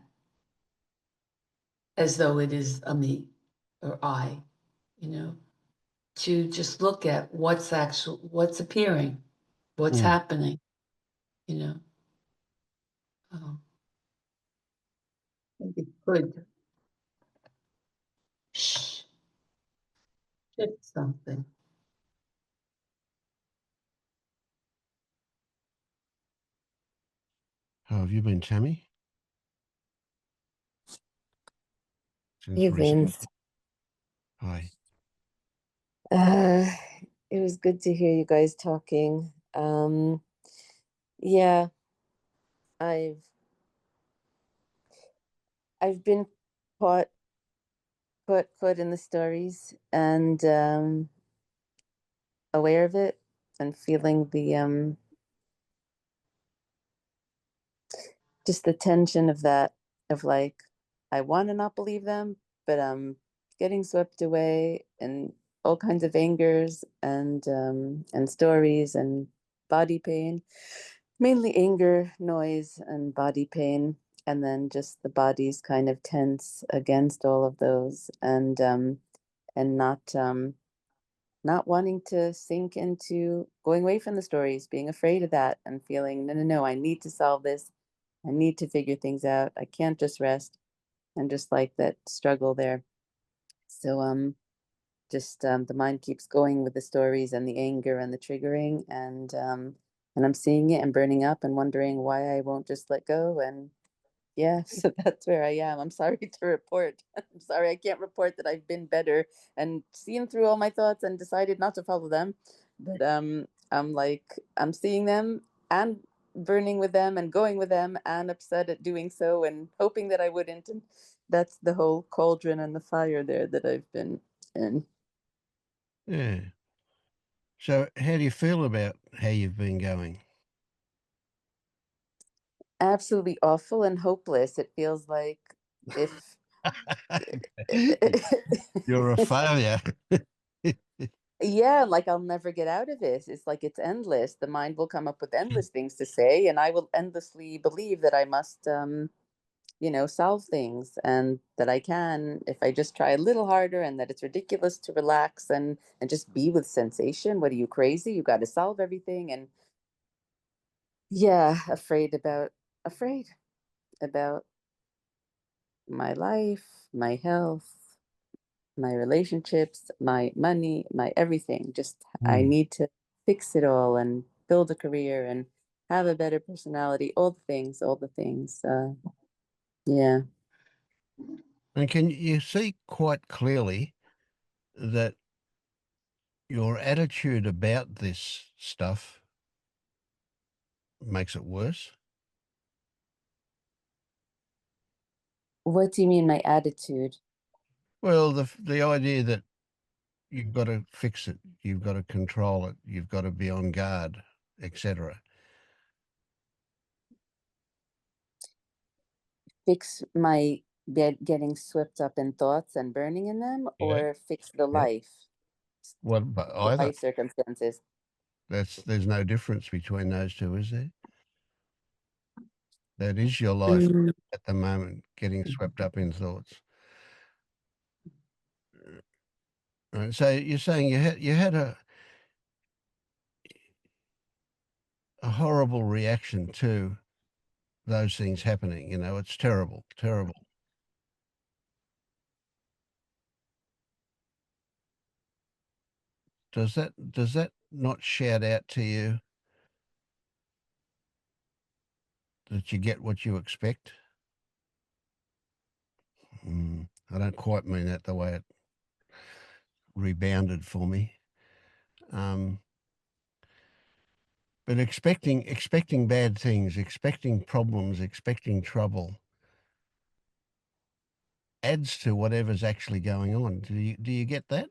as though it is a me or I, you know, to just look at what's appearing, what's
Mm.
happening, you know. Um, I think it could shift something.
How have you been, Tammy? Since
Hey
recently.
Vince,
Hi.
uh, it was good to hear you guys talking. Yeah, I've I've been caught caught in the stories and aware of it and feeling the just the tension of that of like I want to not believe them, but I'm getting swept away and all kinds of angers and stories and body pain. Mainly anger, noise, and body pain, and then just the body's kind of tense against all of those, and not wanting to sink into going away from the stories, being afraid of that, and feeling no, I need to solve this, I need to figure things out, I can't just rest, and just like that struggle there. So just the mind keeps going with the stories and the anger and the triggering and I'm seeing it and burning up and wondering why I won't just let go and yeah, so that's where I am. I'm sorry to report. I'm sorry I can't report that I've been better and seen through all my thoughts and decided not to follow them. But I'm like I'm seeing them and burning with them and going with them and upset at doing so and hoping that I wouldn't. And that's the whole cauldron and the fire there that I've been in.
Yeah. So how do you feel about how you've been going?
Absolutely awful and hopeless. It feels like if
You're a failure.
yeah, like I'll never get out of it. It's like it's endless. The mind will come up with endless things to say, and I will endlessly believe that I must solve things and that I can if I just try a little harder and that it's ridiculous to relax and just be with sensation. What are you crazy? You got to solve everything and yeah, afraid about my life, my health, my relationships, my money, my everything. Just I
Mm.
need to fix it all and build a career and have a better personality, all the things, all the things. Yeah.
And can you see quite clearly that your attitude about this stuff makes it worse?
What do you mean my attitude?
Well, the idea that you've got to fix it, you've got to control it, you've got to be on guard, etc.
Fix my getting swept up in thoughts and burning in them
Yeah.
or fix the
Yeah.
life,
Well, but either.
life circumstances?
There's no difference between those two, is there? That is your life
Mm.
at the moment, getting swept up in thoughts. Right. So you're saying you had a horrible reaction to those things happening. It's terrible, terrible. Does that not shout out to you that you get what you expect? I don't quite mean that the way it rebounded for me. Um, But expecting bad things, expecting problems, expecting trouble adds to whatever's actually going on. Do you get that?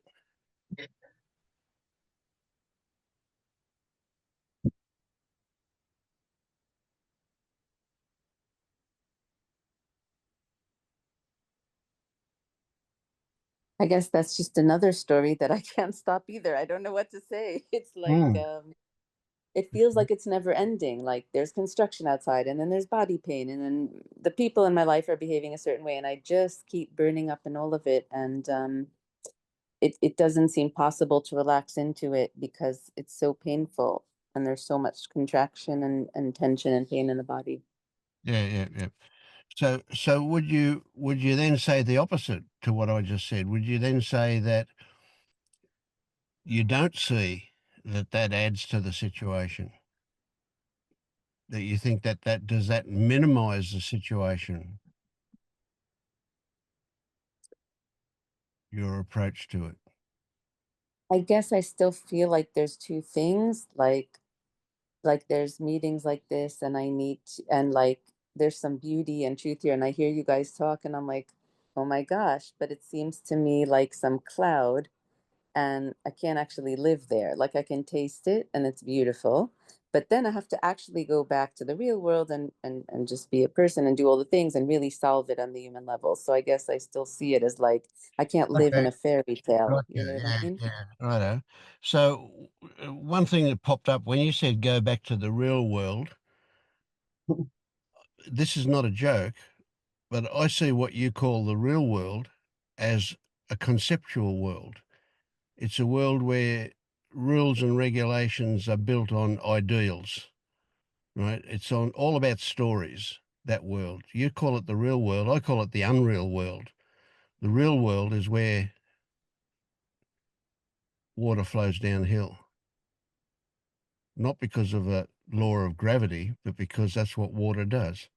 I guess that's just another story that I can't stop either. I don't know what to say. It's like
Mm.
it feels like it's never ending. Like there's construction outside, and then there's body pain, and then the people in my life are behaving a certain way, and I just keep burning up in all of it. And it doesn't seem possible to relax into it because it's so painful, and there's so much contraction and tension and pain in the body.
Yeah, yeah, yeah. So would you then say the opposite to what I just said? Would you then say that you don't see that that adds to the situation? That you think that does that minimize the situation, your approach to it?
I guess I still feel like there's two things, like there's meetings like this, and I need to, and like there's some beauty and truth here, and I hear you guys talk, and I'm like, oh my gosh, but it seems to me like some cloud, and I can't actually live there. Like I can taste it and it's beautiful, but then I have to actually go back to the real world and just be a person and do all the things and really solve it on the human level. So I guess I still see it as like I can't live in
Okay.
a fairy tale.
Right.
You
Yeah,
know what I
yeah,
mean?
yeah. Righto. So one thing that popped up when you said go back to the real world, this is not a joke, but I see what you call the real world as a conceptual world. It's a world where rules and regulations are built on ideals, right? It's on all about stories, that world. You call it the real world, I call it the unreal world. The real world is where water flows downhill, not because of a law of gravity, but because that's what water does.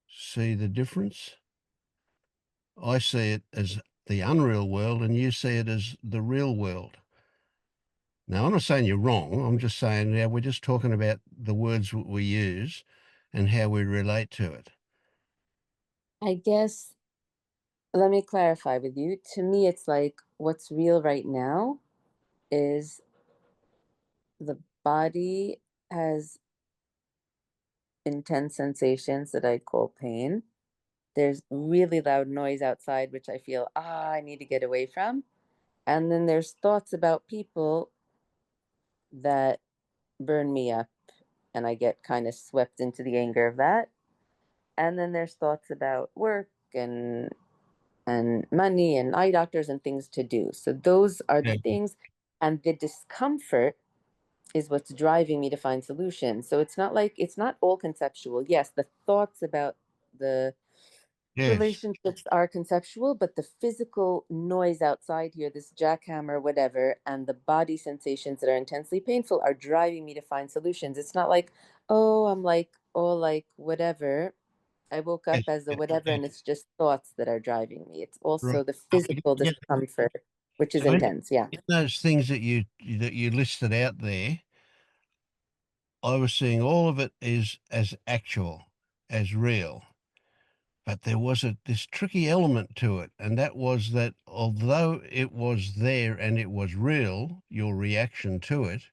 See the difference? I see it as the unreal world, and you see it as the real world. Now, I'm not saying you're wrong. I'm just saying, yeah, we're just talking about the words we use and how we relate to it.
I guess let me clarify with you. To me, it's like what's real right now is the body has intense sensations that I call pain. There's really loud noise outside, which I feel, I need to get away from. And then there's thoughts about people that burn me up, and I get kind of swept into the anger of that. And then there's thoughts about work and money and eye doctors and things to do. So those are the
Yeah.
things, and the discomfort is what's driving me to find solutions. So it's not like it's not all conceptual. Yes, the thoughts about the
Yes.
relationships are conceptual, but the physical noise outside here, this jackhammer, whatever, and the body sensations that are intensely painful are driving me to find solutions. It's not like, oh, I'm like, oh, like whatever. I woke up
Yes.
as a
Yes.
whatever,
Yes.
and it's just thoughts that are driving me. It's
Right.
also the
I
physical
get that.
discomfort, which is
So
intense. Yeah.
in those things that you listed out there, I was seeing all of it is as actual, as real. But there was this tricky element to it, and that was that although it was there and it was real, your reaction to it,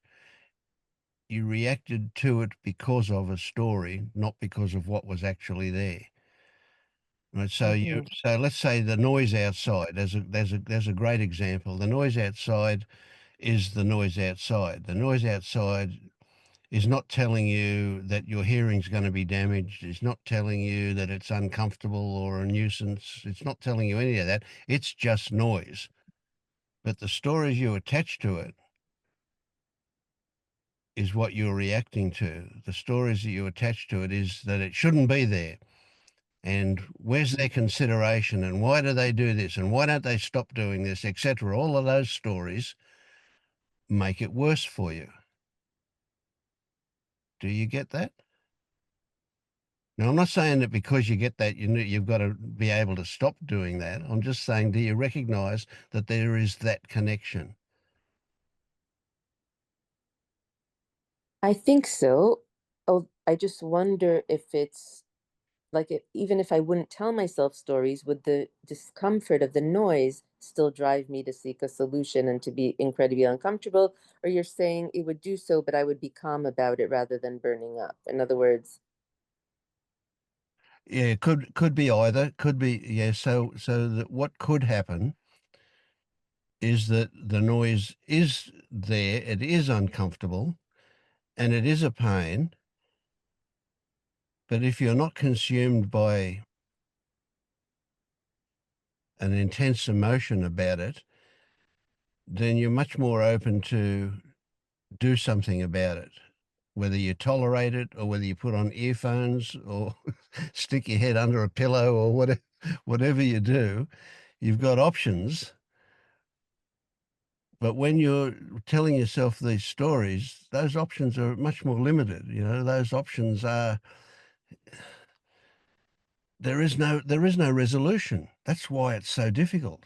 you reacted to it because of a story, not because of what was actually there. Right.
Mhm.
So let's say the noise outside. There's a great example. The noise outside is the noise outside. The noise outside is not telling you that your hearing's going to be damaged. It's not telling you that it's uncomfortable or a nuisance. It's not telling you any of that. It's just noise. But the stories you attach to it is what you're reacting to. The stories that you attach to it is that it shouldn't be there. And where's their consideration? And why do they do this? And why don't they stop doing this, etc.? All of those stories make it worse for you. Do you get that? Now, I'm not saying that because you get that, you've got to be able to stop doing that. I'm just saying, do you recognize that there is that connection?
I think so. Oh, I just wonder if it's like even if I wouldn't tell myself stories, would the discomfort of the noise still drive me to seek a solution and to be incredibly uncomfortable? Or you're saying it would do so, but I would be calm about it rather than burning up. In other words,
Yeah, could be either. Could be, yeah. So that what could happen is that the noise is there, it is uncomfortable, and it is a pain. But if you're not consumed by an intense emotion about it, then you're much more open to do something about it, whether you tolerate it or whether you put on earphones or stick your head under a pillow or whatever you do, you've got options. But when you're telling yourself these stories, those options are much more limited. You know, those options are, there is no resolution. That's why it's so difficult.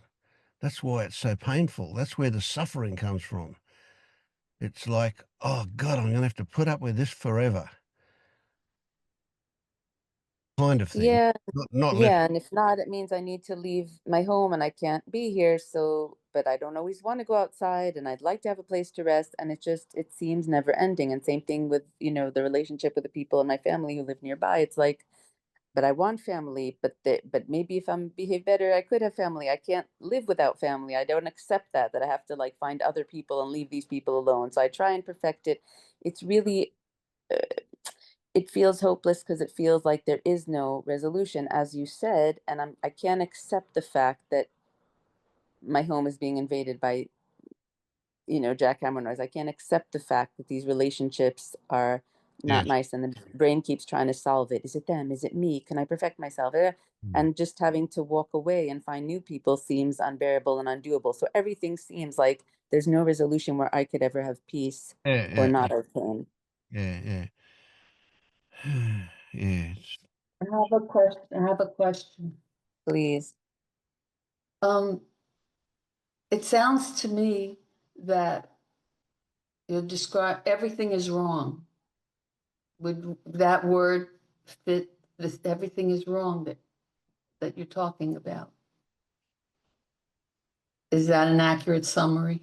That's why it's so painful. That's where the suffering comes from. It's like, oh God, I'm going to have to put up with this forever, kind of thing.
yeah,
Not
yeah. And if not, it means I need to leave my home and I can't be here. So, but I don't always want to go outside and I'd like to have a place to rest. And it seems never ending. And same thing with, the relationship with the people in my family who live nearby. It's like, but I want family, but maybe if I'm behave better, I could have family. I can't live without family. I don't accept that I have to like find other people and leave these people alone. So I try and perfect it. It's really, it feels hopeless because it feels like there is no resolution, as you said, and I can't accept the fact that my home is being invaded by, jackhammer noise. I can't accept the fact that these relationships are not
yes.
nice and the brain keeps trying to solve it. Is it them? Is it me? Can I perfect myself?
Mm.
And just having to walk away and find new people seems unbearable and undoable. So everything seems like there's no resolution where I could ever have peace
Yeah,
or
yeah,
not have pain.
yeah, yeah. Yeah.
I have a question. I have a question.
Please.
Um, it sounds to me that you describe everything is wrong. Would that word fit this? Everything is wrong that you're talking about. Is that an accurate summary?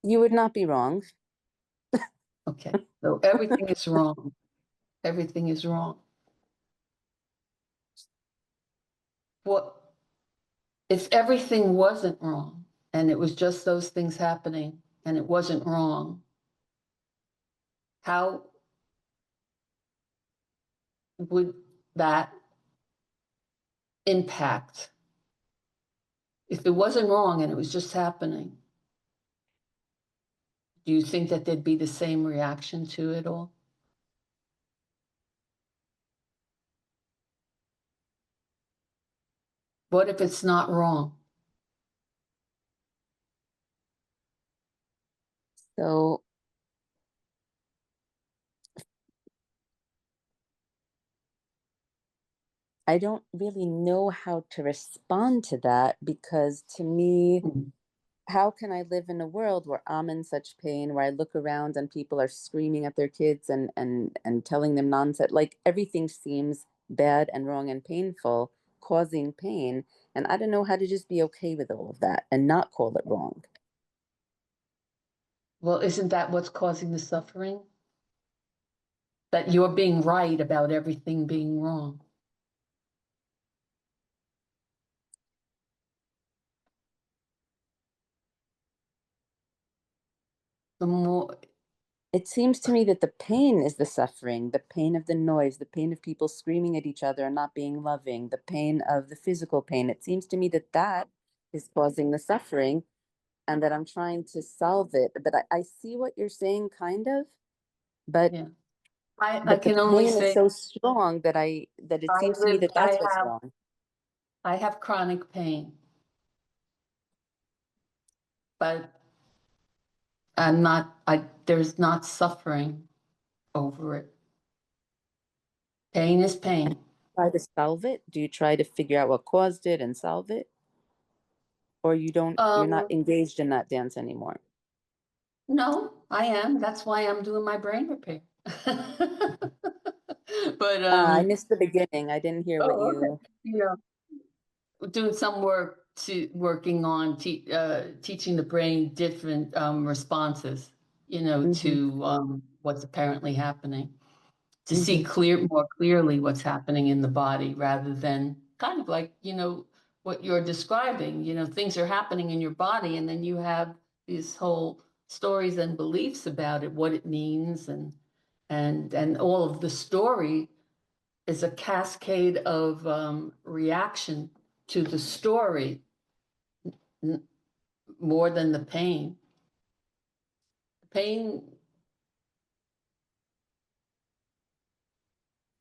You would not be wrong.
Okay, so everything is wrong. Everything is wrong. What if everything wasn't wrong and it was just those things happening and it wasn't wrong? How would that impact? If it wasn't wrong and it was just happening, do you think that there'd be the same reaction to it all? What if it's not wrong?
So I don't really know how to respond to that because to me,
Mm.
how can I live in a world where I'm in such pain, where I look around and people are screaming at their kids and telling them nonsense? Like everything seems bad and wrong and painful, causing pain. And I don't know how to just be okay with all of that and not call it wrong.
Well, isn't that what's causing the suffering? That you're being right about everything being wrong. The more,
It seems to me that the pain is the suffering, the pain of the noise, the pain of people screaming at each other and not being loving, the pain of the physical pain. It seems to me that that is causing the suffering and that I'm trying to solve it. But I see what you're saying, kind of, but
yeah. I
but the
can only
pain is
say
so strong that it seems to me that that's what's wrong.
I have chronic pain, but there's not suffering over it. Pain is pain.
Try to solve it? Do you try to figure out what caused it and solve it? or you're not
Um,
engaged in that dance anymore?
no, I am. That's why I'm doing my brain repair. But
I missed the beginning. I didn't hear what
oh, okay.
you.
Yeah, doing some work to working on teaching the brain different responses,
Mm-hmm,
to what's apparently happening, to see
mm-hmm.
more clearly what's happening in the body rather than kind of like, what you're describing, things are happening in your body and then you have these whole stories and beliefs about it, what it means and all of the story is a cascade of reaction to the story more than the pain. Pain,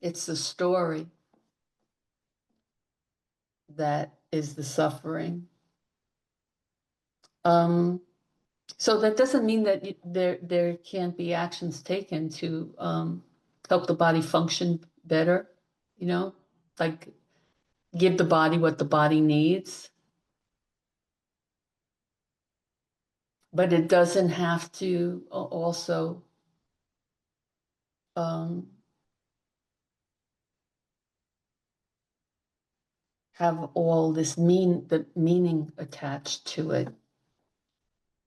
it's the story that is the suffering. Um, so that doesn't mean that there can't be actions taken to help the body function better, like give the body what the body needs. But it doesn't have to also um, have all this the meaning attached to it,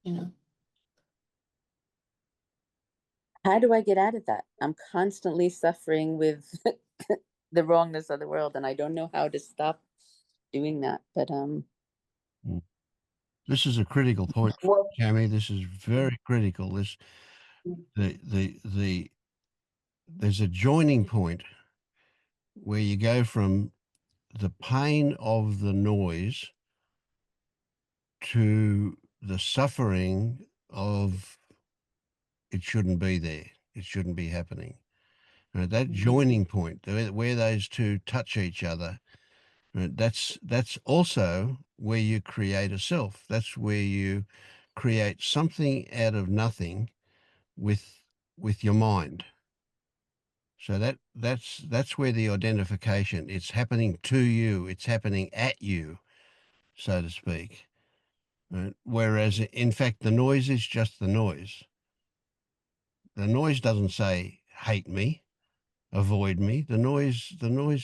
you know.
How do I get out of that? I'm constantly suffering with the wrongness of the world, and I don't know how to stop doing that. But
This is a critical point,
Well,
Cami. This is very critical. The there's a joining point where you go from the pain of the noise to the suffering of it shouldn't be there. It shouldn't be happening. That joining point, where those two touch each other, that's also where you create a self. That's where you create something out of nothing with your mind. So that's where the identification. It's happening to you. It's happening at you, so to speak. Right? Whereas in fact the noise is just the noise. The noise doesn't say hate me, avoid me. The noise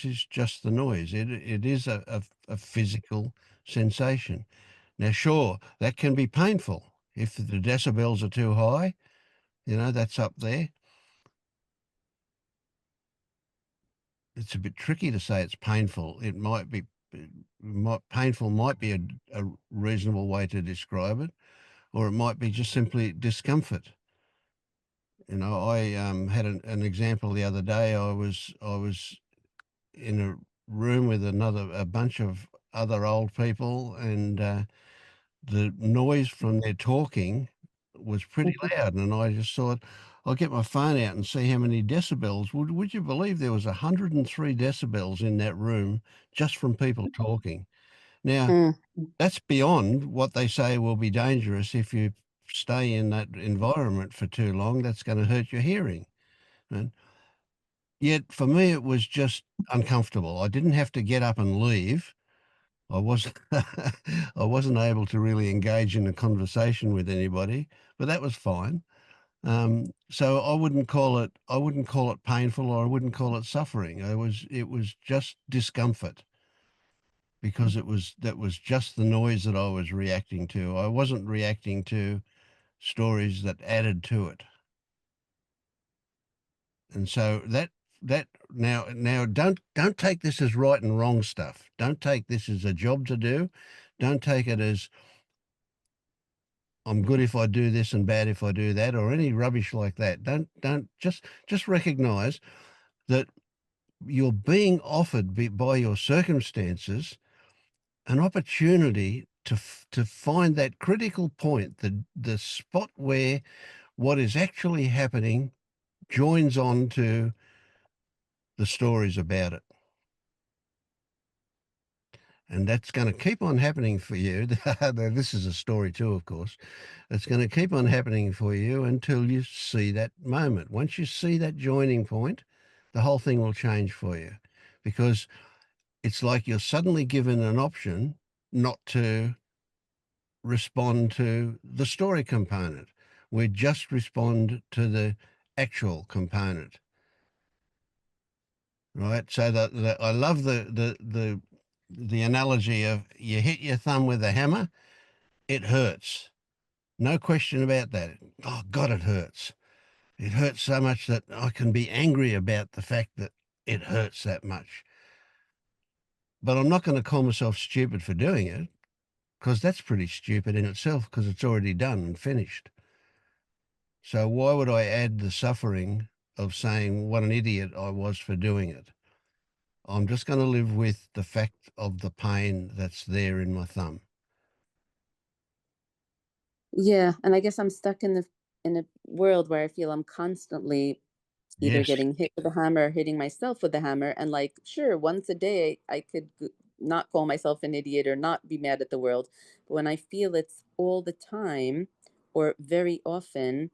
is just the noise. It is a physical sensation. Now, sure, that can be painful if the decibels are too high. That's up there. It's a bit tricky to say it's painful. It might be painful. Might be a reasonable way to describe it, or it might be just simply discomfort. I had an example the other day. I was in a room with a bunch of other old people, and the noise from their talking was pretty loud. And I just thought, I'll get my phone out and see how many decibels. Would you believe there was 103 decibels in that room just from people talking? Now,
mm,
that's beyond what they say will be dangerous if you stay in that environment for too long. That's going to hurt your hearing. And yet, for me, it was just uncomfortable. I didn't have to get up and leave. I wasn't I wasn't able to really engage in a conversation with anybody, but that was fine. So I wouldn't call it painful, or I wouldn't call it suffering. It was just discomfort, because that was just the noise that I was reacting to. I wasn't reacting to stories that added to it. And so that now don't take this as right and wrong stuff. Don't take this as a job to do. Don't take it as I'm good if I do this and bad if I do that, or any rubbish like that. Don't just recognize that you're being offered by your circumstances an opportunity to find that critical point, the spot where what is actually happening joins on to the stories about it. And that's going to keep on happening for you. This is a story too, of course. It's going to keep on happening for you until you see that moment. Once you see that joining point, the whole thing will change for you, because it's like you're suddenly given an option not to respond to the story component. We just respond to the actual component. Right. So I love the analogy of you hit your thumb with a hammer, it hurts. No question about that. Oh God, it hurts. It hurts so much that I can be angry about the fact that it hurts that much. But I'm not going to call myself stupid for doing it, because that's pretty stupid in itself, because it's already done and finished. So why would I add the suffering of saying what an idiot I was for doing it? I'm just going to live with the fact of the pain that's there in my thumb.
Yeah, and I guess I'm stuck in a world where I feel I'm constantly either
Yes.
getting hit with a hammer or hitting myself with a hammer. And like, sure, once a day I could not call myself an idiot or not be mad at the world. But when I feel it's all the time or very often,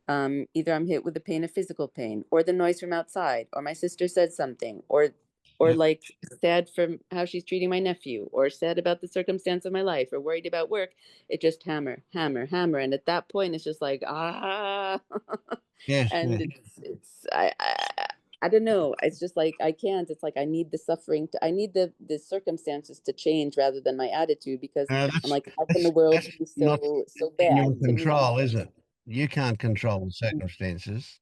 either I'm hit with the pain of physical pain or the noise from outside, or my sister said something, or
Yep.
like sad from how she's treating my nephew, or sad about the circumstance of my life, or worried about work, it just hammer, hammer, hammer. And at that point it's just like, ah.
Yes.
And
Yes.
I don't know. It's just like I can't. It's like I need the suffering to. I need the circumstances to change rather than my attitude, because I'm
That's
like, how can the world
that's
be
not
so
in your
bad to me?
control, is it? You can't control the circumstances.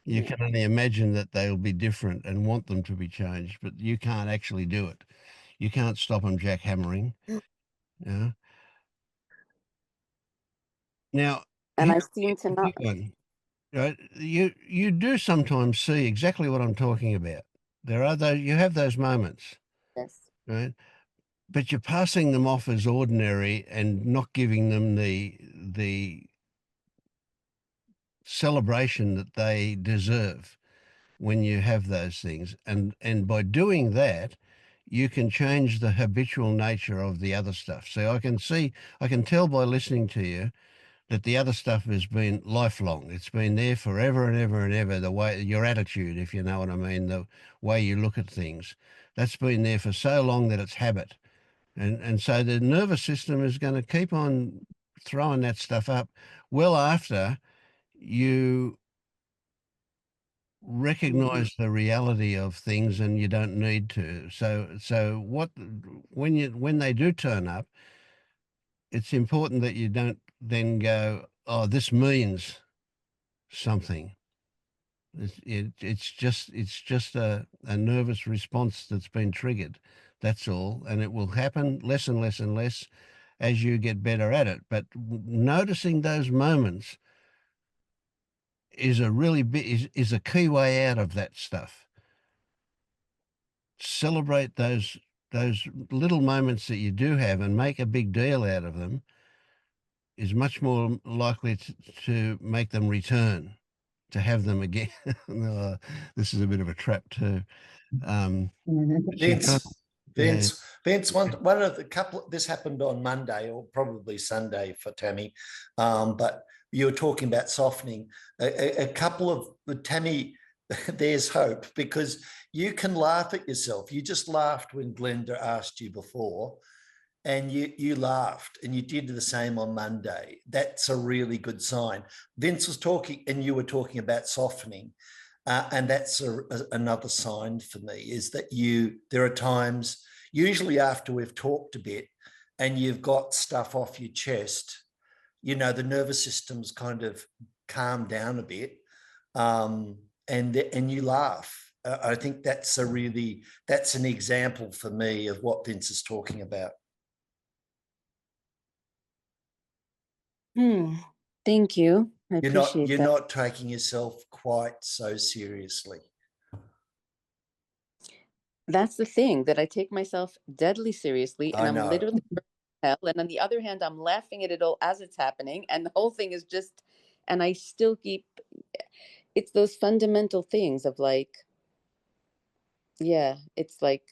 You
Yeah.
can only imagine that they'll be different and want them to be changed, but you can't actually do it. You can't stop them jackhammering. Yeah. Now,
And I
here's
seem to
a
not.
big one. Right? You do sometimes see exactly what I'm talking about. There are those, you have those moments,
Yes.
right? But you're passing them off as ordinary and not giving them the celebration that they deserve when you have those things. And by doing that, you can change the habitual nature of the other stuff. So I can tell by listening to you that the other stuff has been lifelong. It's been there forever and ever and ever. The way your attitude, if you know what I mean, the way you look at things, that's been there for so long that it's habit. And so the nervous system is going to keep on throwing that stuff up well after you recognize the reality of things and you don't need to. So when they do turn up, it's important that you don't then go, oh, this means something. It's just a nervous response that's been triggered. That's all. And it will happen less and less and less as you get better at it. But noticing those moments is a really is a key way out of that stuff. Celebrate those little moments that you do have and make a big deal out of them is much more likely to make them return, to have them again. This is a bit of a trap too.
Vince,
Yeah.
Vince, one of the couple, this happened on Monday or probably Sunday for Tammy, but you were talking about softening. A couple of Tammy, there's hope, because you can laugh at yourself. You just laughed when Glenda asked you before, and you laughed, and you did the same on Monday. That's a really good sign. Vince was talking, and you were talking about softening. And that's another sign for me, is that there are times, usually after we've talked a bit and you've got stuff off your chest, the nervous system's kind of calmed down a bit, and you laugh. I think that's an example for me of what Vince is talking about.
Thank you. I appreciate
You're
that.
not taking yourself quite so seriously.
That's the thing, that I take myself deadly seriously, and
I
I'm
know.
literally hell. And on the other hand, I'm laughing at it all as it's happening, and the whole thing is just, and I still keep. It's those fundamental things of like, yeah, it's like,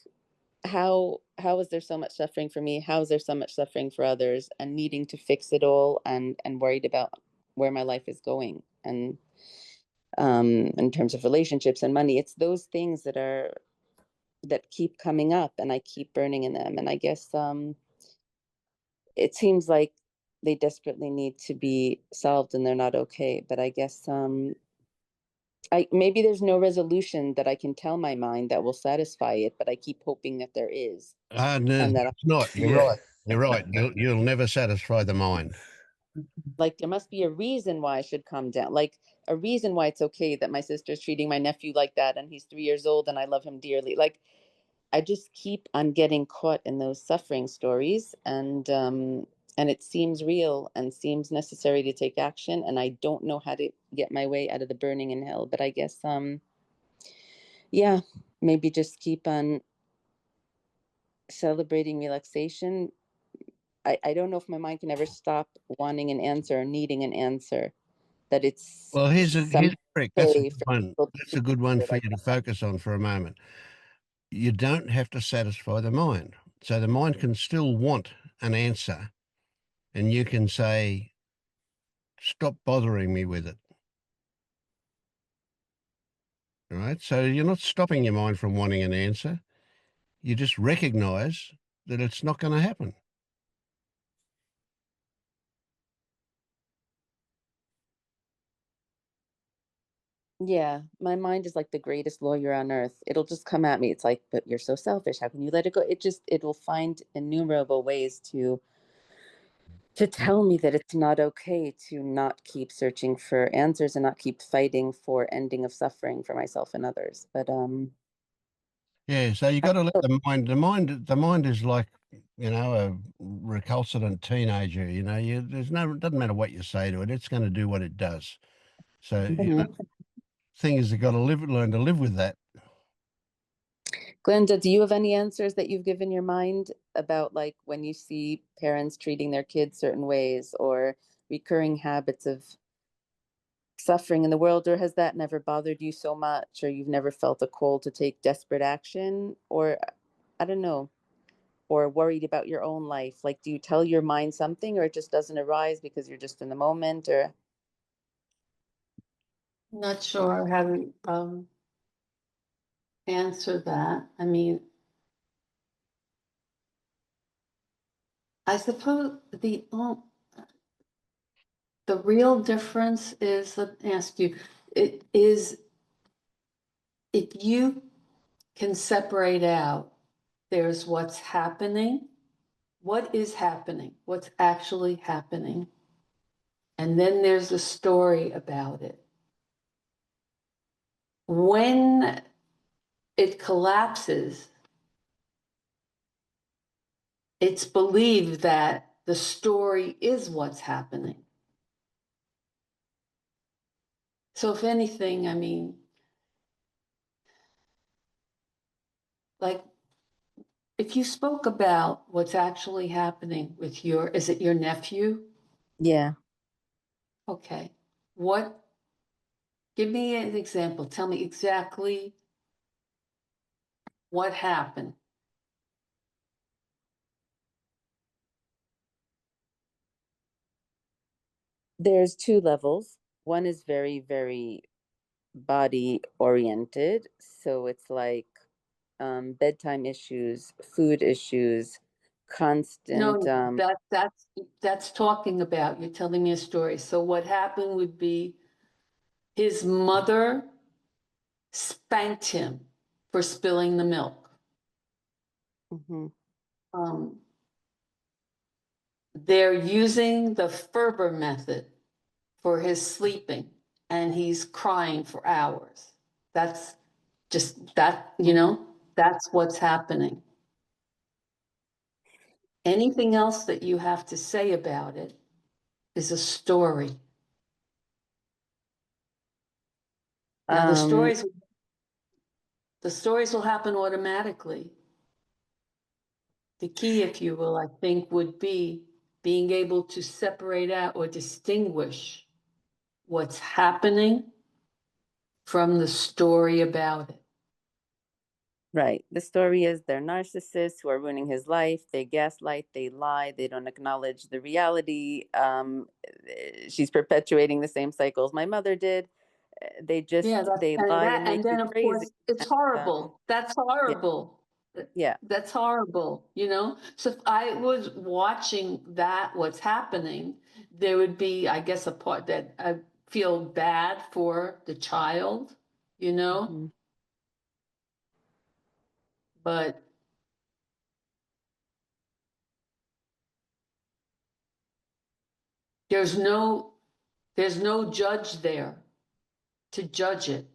how is there so much suffering for me? How is there so much suffering for others? And needing to fix it all, and worried about where my life is going, and in terms of relationships and money. It's those things that keep coming up, and I keep burning in them. And I guess it seems like they desperately need to be solved and they're not okay. But I guess maybe there's no resolution that I can tell my mind that will satisfy it, but I keep hoping that there is.
No,
And that
it's not. You're
Yeah.
right. You're right. You'll never satisfy the mind.
like there must be a reason why I should calm down. Like a reason why it's okay that my sister's treating my nephew like that and he's 3 years old and I love him dearly. Like I just keep on getting caught in those suffering stories, and it seems real and seems necessary to take action, and I don't know how to get my way out of the burning in hell. But I guess yeah, maybe just keep on celebrating relaxation. I don't know if my mind can ever stop wanting an answer or needing an answer. That it's
Well, here's a trick. That's a
okay
good
for
one.
people to
That's
feel
a good one
it.
for you to focus on for a moment. You don't have to satisfy the mind. So the mind can still want an answer, and you can say, stop bothering me with it. All right. So you're not stopping your mind from wanting an answer. You just recognize that it's not going to happen.
Yeah, my mind is like the greatest lawyer on earth. It'll just come at me. It's like, but you're so selfish. How can you let it go? It'll find innumerable ways to tell me that it's not okay to not keep searching for answers and not keep fighting for ending of suffering for myself and others. But
Yeah. So you got to let the mind. The mind is like, a recalcitrant teenager. Doesn't matter what you say to it. It's going to do what it does. So thing is, you got to learn to live with that.
Glenda, do you have any answers that you've given your mind about like when you see parents treating their kids certain ways or recurring habits of suffering in the world, or has that never bothered you so much, or you've never felt a call to take desperate action, or I don't know, or worried about your own life? Like, do you tell your mind something, or it just doesn't arise because you're just in the moment? Or
Not sure how to answer that. I mean, I suppose the real difference is, let me ask you, it is if you can separate out, there's what's happening, what is happening, what's actually happening, and then there's a story about it. When it collapses, it's believed that the story is what's happening. So if anything, I mean, like if you spoke about what's actually happening with is it your nephew?
yeah,
Okay. Give me an example. Tell me exactly what happened.
there's two levels. One is very, very body oriented, so it's like bedtime issues, food issues, constant
No, that's talking about, you're telling me a story. So what happened would be his mother spanked him for spilling the milk.
mhm.
Um, they're using the Ferber method for his sleeping, and he's crying for hours. That's just that, that's what's happening. Anything else that you have to say about it is a story. Now, the
Um,
stories will happen automatically. The key, if you will, I think, would be being able to separate out or distinguish what's happening from the story about it.
Right. The story is they're narcissists who are ruining his life. They gaslight, they lie, they don't acknowledge the reality. She's perpetuating the same cycles my mother did. They
Yeah,
they lie and
and
make you
then of
crazy.
course it's
Um,
horrible. That's
yeah,
horrible.
Yeah.
That's horrible, you know? So if I was watching that, what's happening, there would be, I guess, a part that I feel bad for the child, you know?
Mhm.
But there's no judge there to judge it.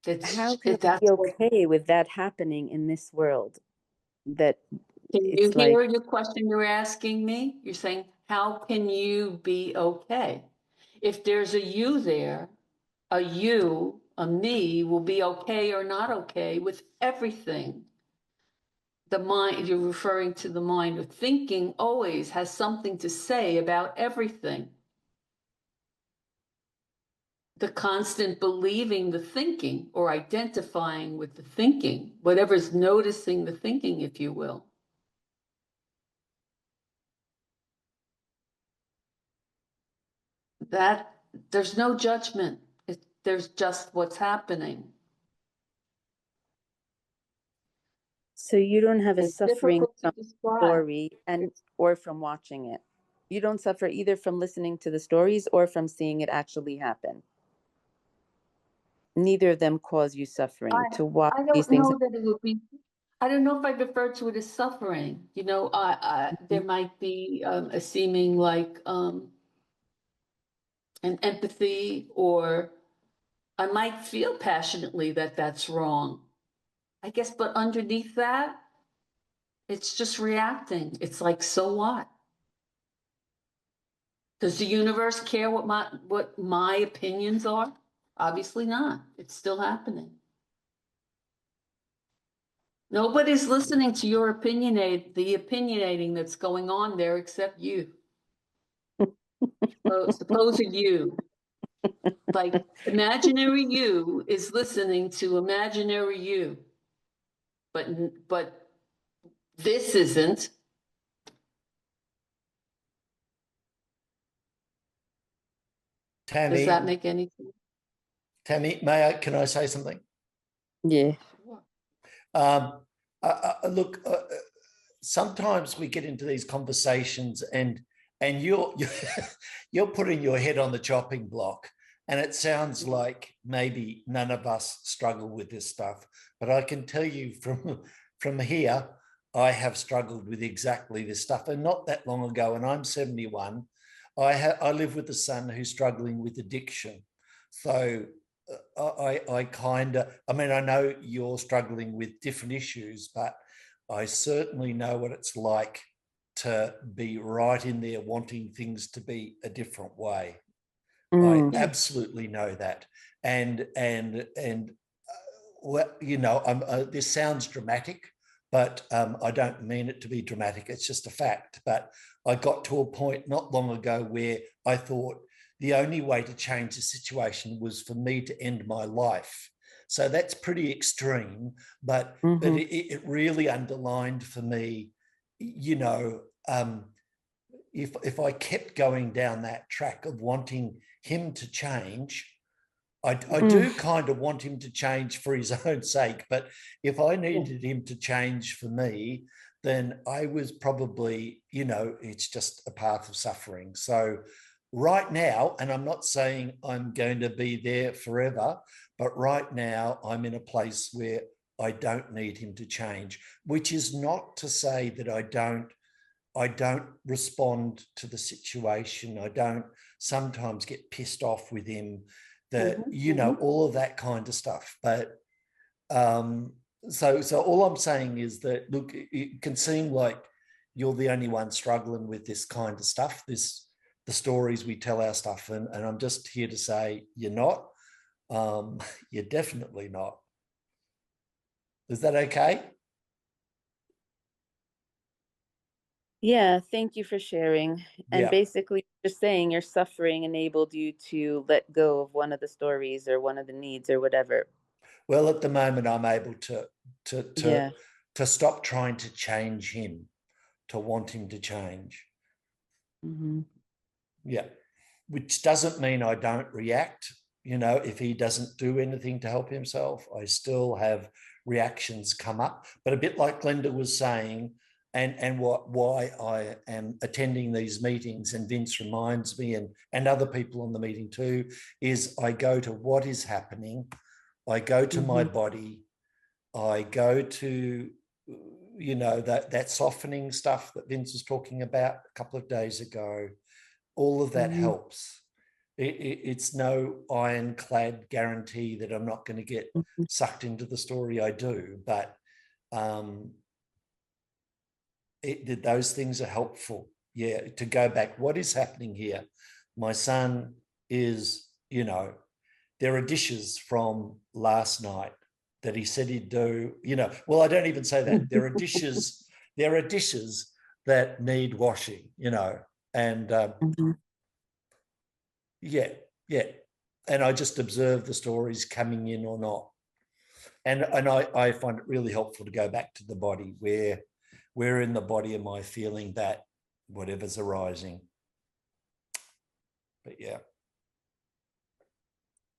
How can
If
I be
that's what,
okay with that happening in this world? That
can you
it's like,
hear your question you're asking me? You're saying, how can you be okay? If there's a you there, a you, a me will be okay or not okay with everything. The mind, you're referring to the mind of thinking, always has something to say about everything. The constant believing the thinking or identifying with the thinking, whatever's noticing the thinking, if you will. That there's no judgment. There's just what's happening.
so you don't have a
It's
suffering
difficult to
from
describe.
story and or from watching it. You don't suffer either from listening to the stories or from seeing it actually happen. Neither of them cause you suffering to watch
I
these
don't
things.
know that it would be. I don't know if I refer to it as suffering. You know, there might be a seeming like an empathy, or I might feel passionately that that's wrong. I guess, but underneath that, it's just reacting. It's like, so what? Does the universe care what my opinions are? Obviously not. It's still happening. Nobody's listening to your the opinionating that's going on there except you. Supposed you. Like imaginary you is listening to imaginary you. But this isn't. Does that
Tammy,
make any sense?
Tammy, can I say something?
Yeah.
Um, look, sometimes we get into these conversations and you're putting your head on the chopping block, and it sounds like maybe none of us struggle with this stuff. But I can tell you from here, I have struggled with exactly this stuff. And not that long ago, and I'm 71, I live with a son who's struggling with addiction. So I kind of, I mean, I know you're struggling with different issues, but I certainly know what it's like to be right in there wanting things to be a different way. I absolutely know that. And well, you know, this sounds dramatic, but I don't mean it to be dramatic. It's just a fact. But I got to a point not long ago where I thought the only way to change the situation was for me to end my life. So that's pretty extreme, but it really underlined for me, you know, if I kept going down that track of wanting him to change, I do kind of want him to change for his own sake, but if I needed him to change for me, then I was probably, you know, it's just a path of suffering. So right now, and I'm not saying I'm going to be there forever, but right now I'm in a place where I don't need him to change, which is not to say that I don't respond to the situation. I don't sometimes get pissed off with him, that, you know, all of that kind of stuff. But so all I'm saying is that, look, it can seem like you're the only one struggling with this kind of stuff, the stories we tell our stuff. And I'm just here to say you're not. You're definitely not. Is that okay?
Yeah, thank you for sharing. And
Yeah.
basically just saying your suffering enabled you to let go of one of the stories or one of the needs or whatever.
Well, at the moment, I'm able to
Yeah.
stop trying to change him, to want him to change. Yeah, which doesn't mean I don't react. You know, if he doesn't do anything to help himself, I still have reactions come up. But a bit like Glenda was saying, and why I am attending these meetings, and Vince reminds me, and other people on the meeting too, is I go to what is happening, I go to my body, I go to, you know, that softening stuff that Vince was talking about a couple of days ago. All of that helps. It's no ironclad guarantee that I'm not going to get sucked into the story I do, but those things are helpful. Yeah, to go back, what is happening here? My son is, you know, there are dishes from last night that he said he'd do, you know, well, I don't even say that. There are dishes that need washing, you know, and yeah. And I just observe the stories coming in or not. And I find it really helpful to go back to the body. Where in the body am I feeling that whatever's arising? But yeah.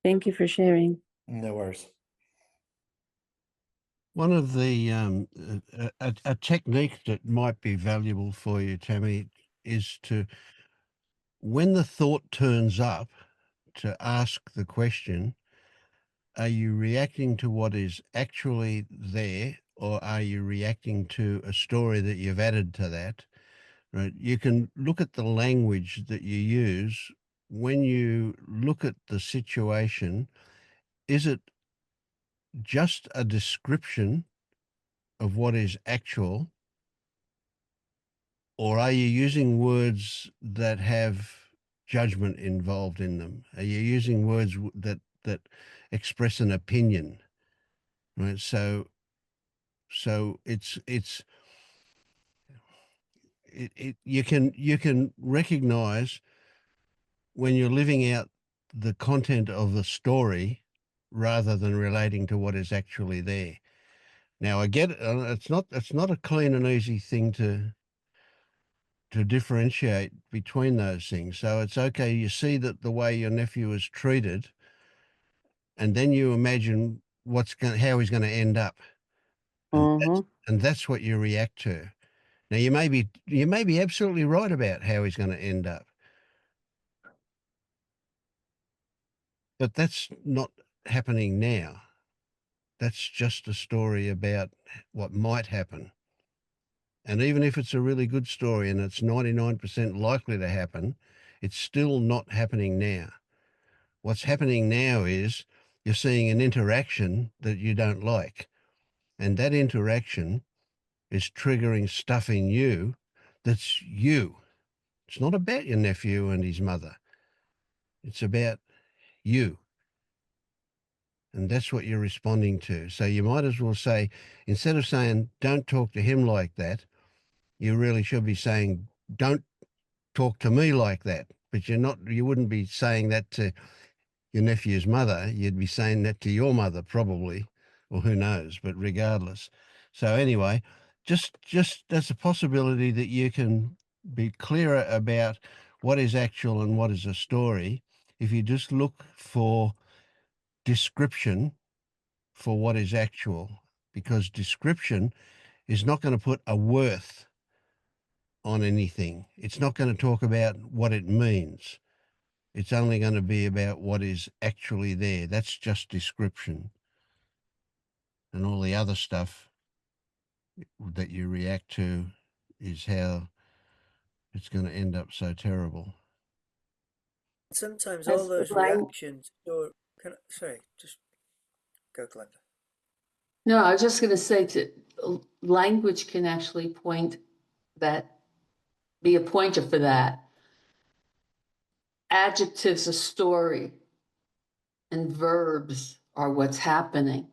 Thank you for sharing.
No worries.
One of the a technique that might be valuable for you, Tammy, is to, when the thought turns up, to ask the question, are you reacting to what is actually there, or are you reacting to a story that you've added to that? Right? You can look at the language that you use when you look at the situation. Is it just a description of what is actual, or are you using words that have judgment involved in them? Are you using words that express an opinion? Right. So you can recognize when you're living out the content of the story rather than relating to what is actually there. Now I get it, it's not a clean and easy thing to differentiate between those things. So it's okay, you see that the way your nephew is treated, and then you imagine how he's going to end up, and that's what you react to. Now you may be absolutely right about how he's going to end up, but that's not happening now. That's just a story about what might happen. And even if it's a really good story and it's 99% likely to happen, it's still not happening now. What's happening now is you're seeing an interaction that you don't like. And that interaction is triggering stuff in you that's you. It's not about your nephew and his mother. It's about you. And that's what you're responding to. So you might as well say, instead of saying, don't talk to him like that, you really should be saying, don't talk to me like that. But you wouldn't be saying that to your nephew's mother. You'd be saying that to your mother probably, or who knows, but regardless. So anyway, just there's a possibility that you can be clearer about what is actual and what is a story if you just look for description for what is actual, because description is not going to put a worth on anything. It's not going to talk about what it means. It's only going to be about what is actually there. That's just description. And all the other stuff that you react to is how it's going to end up so terrible.
Sometimes
As
all those
lang-
reactions sorry, just go, Glenda.
No, I was just going to say language can actually be a pointer for that. Adjectives are story, and verbs are what's happening.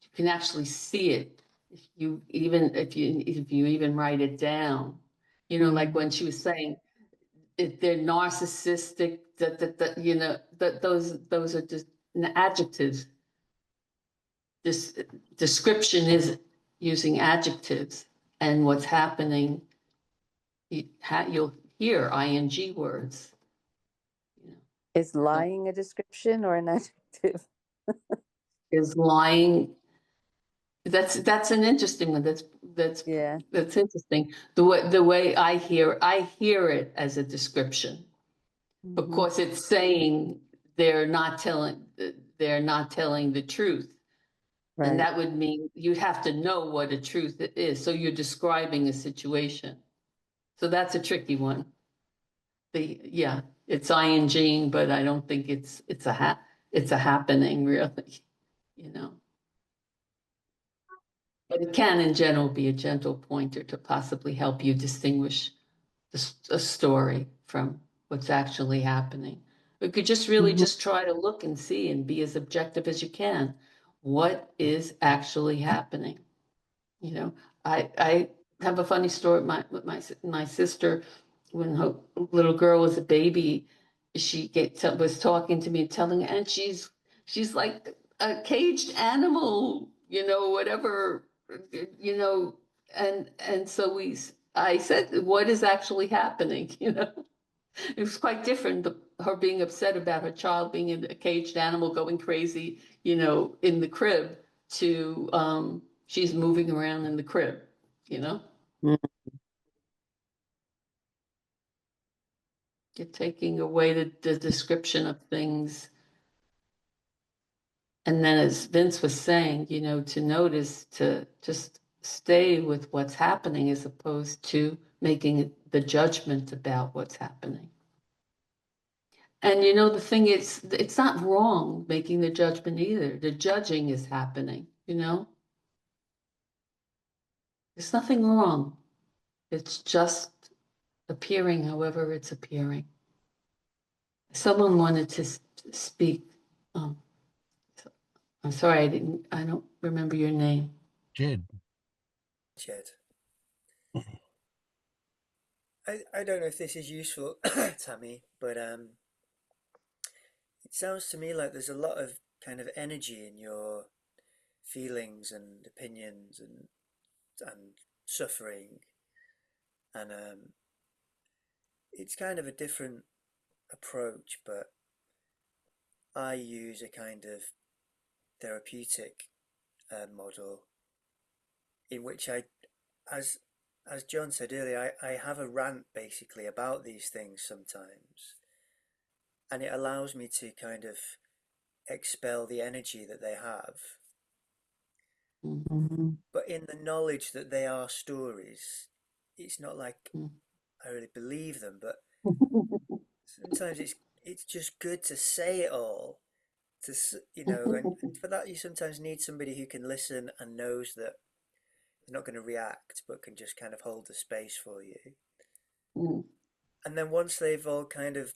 You can actually see it if you even write it down. You know, like when she was saying, if they're narcissistic, those are just adjectives. This description is using adjectives, and what's happening, you'll hear ing words.
Is lying a description or an adjective?
is lying. That's an interesting one. That's
Yeah.
that's interesting. The way I hear it as a description.
Mhm.
Because it's saying they're not telling the truth. And
Right.
that would mean you'd have to know what a truth is. So you're describing a situation. So that's a tricky one. It's ing, but I don't think it's a happening really, you know. But it can in general be a gentle pointer to possibly help you distinguish a story from what's actually happening. We could just really just try to look and see and be as objective as you can. What is actually happening? You know, I have a funny story. My sister, when her little girl was a baby, was talking to me, telling, and she's like a caged animal, whatever, you know, and so I said, what is actually happening? It was quite different. Her being upset about her child being in a caged animal going crazy, in the crib, to she's moving around in the crib, you know?
Mm.
You're taking away the description of things. And then as Vince was saying, to notice, to just stay with what's happening as opposed to making the judgment about what's happening. And the thing is, it's not wrong making the judgment either. The judging is happening, There's nothing wrong. It's just appearing however it's appearing. Someone wanted to speak. Um, I'm sorry, I don't remember your name.
Jed.
Jed. I don't know if this is useful, Tammy, but it sounds to me like there's a lot of kind of energy in your feelings and opinions and suffering, and it's kind of a different approach, but I use a kind of therapeutic model in which as as John said earlier, I have a rant basically about these things sometimes, and it allows me to kind of expel the energy that they have,
Mhm.
but in the knowledge that they are stories. It's not like I really believe them, but sometimes it's just good to say it all, and for that you sometimes need somebody who can listen and knows that they're not going to react, but can just kind of hold the space for you.
Mm.
And then once they've all kind of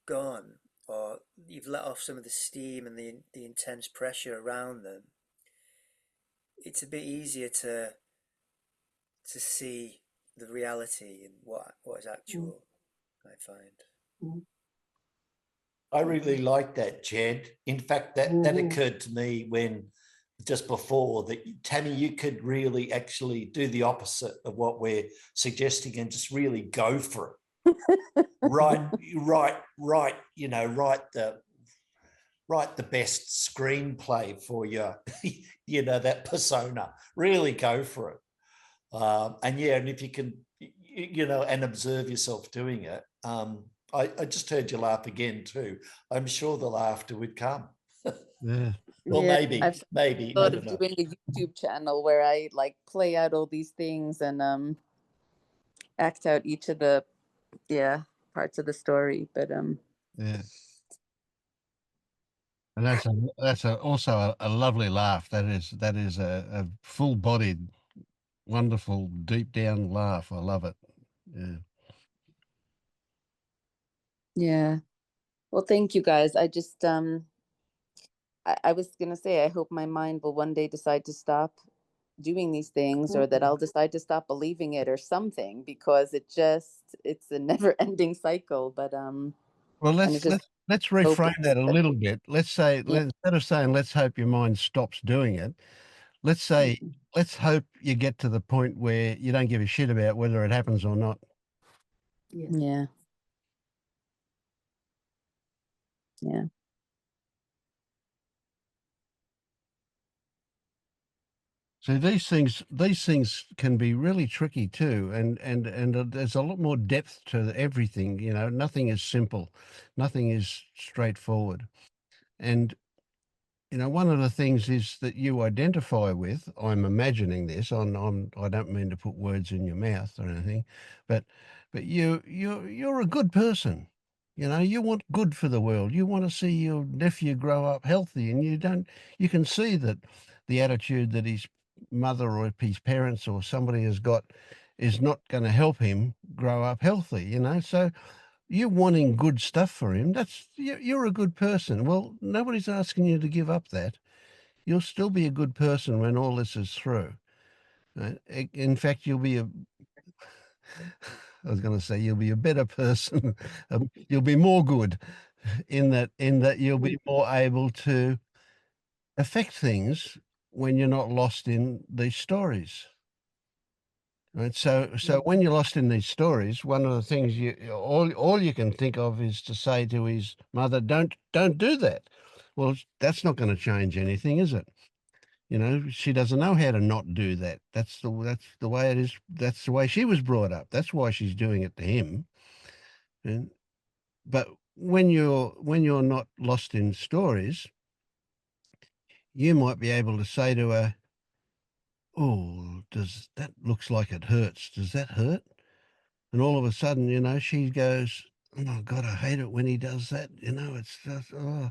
gone, or you've let off some of the steam and the intense pressure around them, it's a bit easier to see the reality and what is actual, I find.
I really like that, Jed. In fact, that occurred to me when just before that, Tammy, you could really actually do the opposite of what we're suggesting and just really go for it. Write the best screenplay for your, that persona. Really go for it. And if you can, and observe yourself doing it. I just heard you laugh again too. I'm sure the laughter would come.
Yeah.
Well,
Yeah,
maybe,
I've
I
thought
don't
of
know.
doing a YouTube channel where I like play out all these things and act out each of the parts of the story. But
Yeah. And that's also a lovely laugh. That is a full-bodied, wonderful, deep down laugh. I love it. Yeah.
yeah. Well, thank you guys. I just I was gonna say I hope my mind will one day decide to stop doing these things, or that I'll decide to stop believing it or something, because it's a never ending cycle. But
Well,
and it's just
let's
hoping
reframe that a
that,
little bit. Let's say,
yeah.
instead of saying let's hope your mind stops doing it, let's say let's hope you get to the point where you don't give a shit about whether it happens or not.
Yeah. Yeah.
So these things can be really tricky too, and there's a lot more depth to everything. You know, nothing is simple, nothing is straightforward. And you know, one of the things is that you identify with. I'm imagining this. I don't mean to put words in your mouth or anything, but you're a good person. You know, you want good for the world. You want to see your nephew grow up healthy, and you don't. You can see that the attitude that his mother or his parents or somebody has got is not going to help him grow up healthy. You know, so you wanting good stuff for him, you're a good person. Well, nobody's asking you to give up that. You'll still be a good person when all this is through. Right? In fact, you'll be I was going to say you'll be a better person. You'll be more good in that you'll be more able to affect things when you're not lost in these stories. Right. So when you're lost in these stories, one of the things all you can think of is to say to his mother, don't do that. Well, that's not going to change anything, is it? You know, she doesn't know how to not do that. That's the way it is. That's the way she was brought up. That's why she's doing it to him. And but when you're not lost in stories, you might be able to say to her, "Oh, does that looks like it hurts? Does that hurt?" And all of a sudden, you know, she goes, "Oh my God, I hate it when he does that." You know, it's just, oh.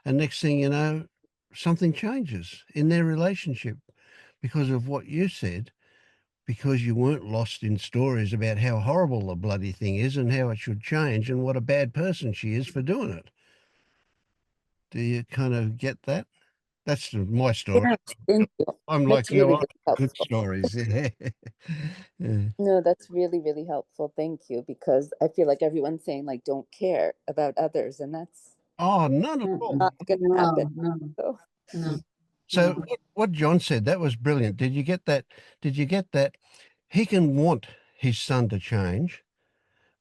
And next thing you know, something changes in their relationship because of what you said, because you weren't lost in stories about how horrible the bloody thing is and how it should change and what a bad person she is for doing it. Do you kind of get that? That's my story.
Yeah, thank you.
I'm
That's
like you,
really,
I
really
like good
helpful.
stories. Yeah. Yeah.
No, that's really, really helpful. Thank you. Because I feel like everyone's saying like don't care about others, and that's
Oh, none at all.
not gonna happen.
No,
So
no,
So
no.
what John said, that was brilliant. Did you get that? Did you get that? He can want his son to change,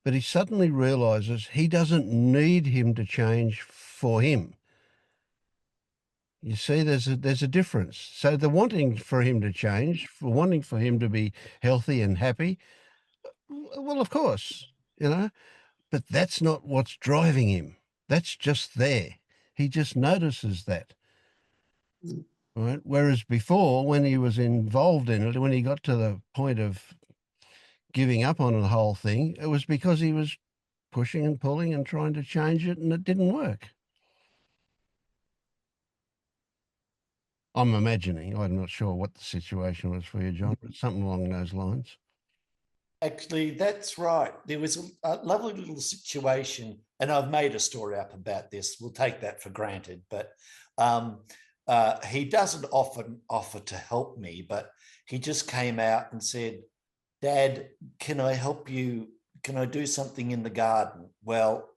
but he suddenly realizes he doesn't need him to change for him. You see, there's a difference. So the wanting for him to change, for wanting for him to be healthy and happy, well, of course, you know, but that's not what's driving him. That's just there. He just notices that.
Mm.
Right. Whereas before, when he was involved in it, when he got to the point of giving up on the whole thing, it was because he was pushing and pulling and trying to change it, and it didn't work. I'm imagining. I'm not sure what the situation was for you, John, but something along those lines.
Actually, that's right. There was a lovely little situation, and I've made a story up about this. We'll take that for granted, but he doesn't often offer to help me, but he just came out and said, "Dad, can I help you? Can I do something in the garden?" Well,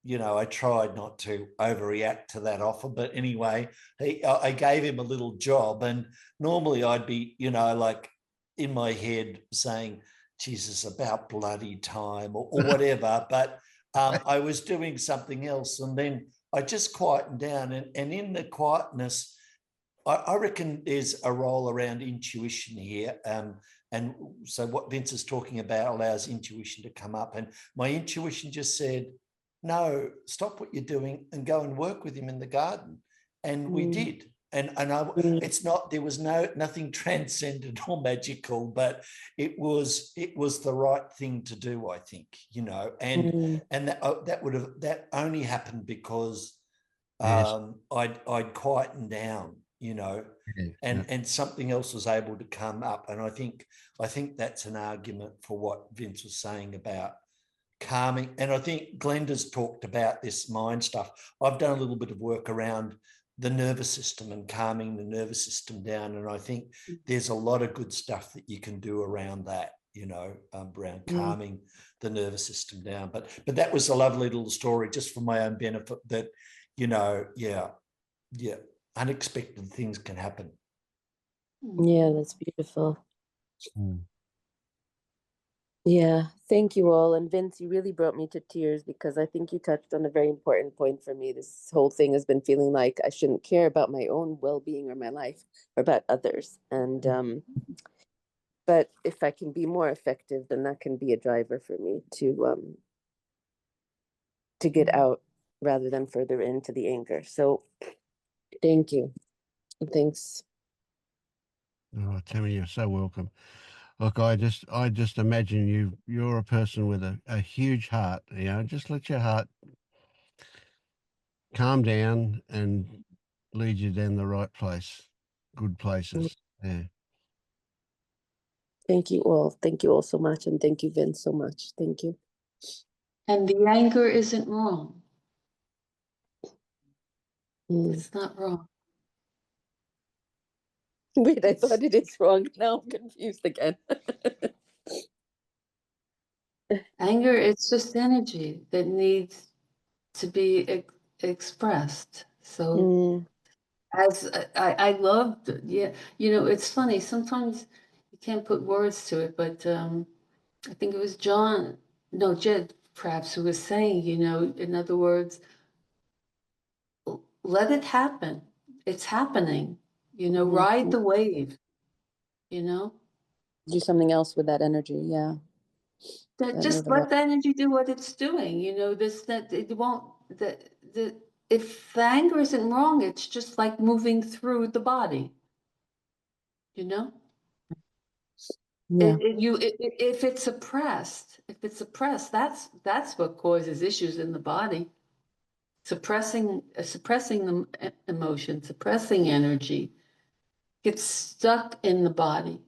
you know, I tried not to overreact to that offer, but anyway, I gave him a little job, and normally I'd be, you know, like in my head saying, Jesus, about bloody time or whatever. But I was doing something else. And then I just quietened down. And in the quietness, I reckon there's a role around intuition here. And so what Vince is talking about allows intuition to come up. And my intuition just said, no, stop what you're doing and go and work with him in the garden. And we did. And it's not, there was nothing transcendent or magical, but it was the right thing to do, I think, you know, and that only happened because
Yes.
I'd quietened down, you know,
Yeah.
and something else was able to come up. And I think that's an argument for what Vince was saying about calming. And I think Glenda's talked about this mind stuff. I've done a little bit of work around the nervous system and calming the nervous system down. And I think there's a lot of good stuff that you can do around that, you know, around calming the nervous system down. But that was a lovely little story just for my own benefit that, you know, yeah, unexpected things can happen.
yeah, that's beautiful.
Mm.
Yeah, thank you all. And Vince, you really brought me to tears because I think you touched on a very important point for me. This whole thing has been feeling like I shouldn't care about my own well-being or my life or about others. And but if I can be more effective, then that can be a driver for me to get out rather than further into the anger. So thank you. Thanks.
Oh, Tammy, you're so welcome. Look, I just imagine you're a person with a huge heart, you know, just let your heart calm down and lead you down the right place, good places. Yeah.
Thank you all. Thank you all so much. And thank you, Vince, so much. Thank you.
And the anger isn't wrong.
Mm.
It's not wrong.
Wait, I thought it is wrong. Now I'm confused again.
Anger, it's just energy that needs to be expressed. So
Mm,
as I loved, yeah, you know, it's funny. Sometimes you can't put words to it, but I think it was John, no, Jed, perhaps, who was saying, you know, in other words, let it happen. It's happening. You know, ride the wave. You know,
do something else with that energy. Yeah.
that
That made
just
a lot.
let the energy do what it's doing. You know, this that it won't the if the anger isn't wrong, it's just like moving through the body. You know.
Yeah.
If it's suppressed, that's what causes issues in the body. Suppressing the emotion, suppressing energy, gets stuck in the body,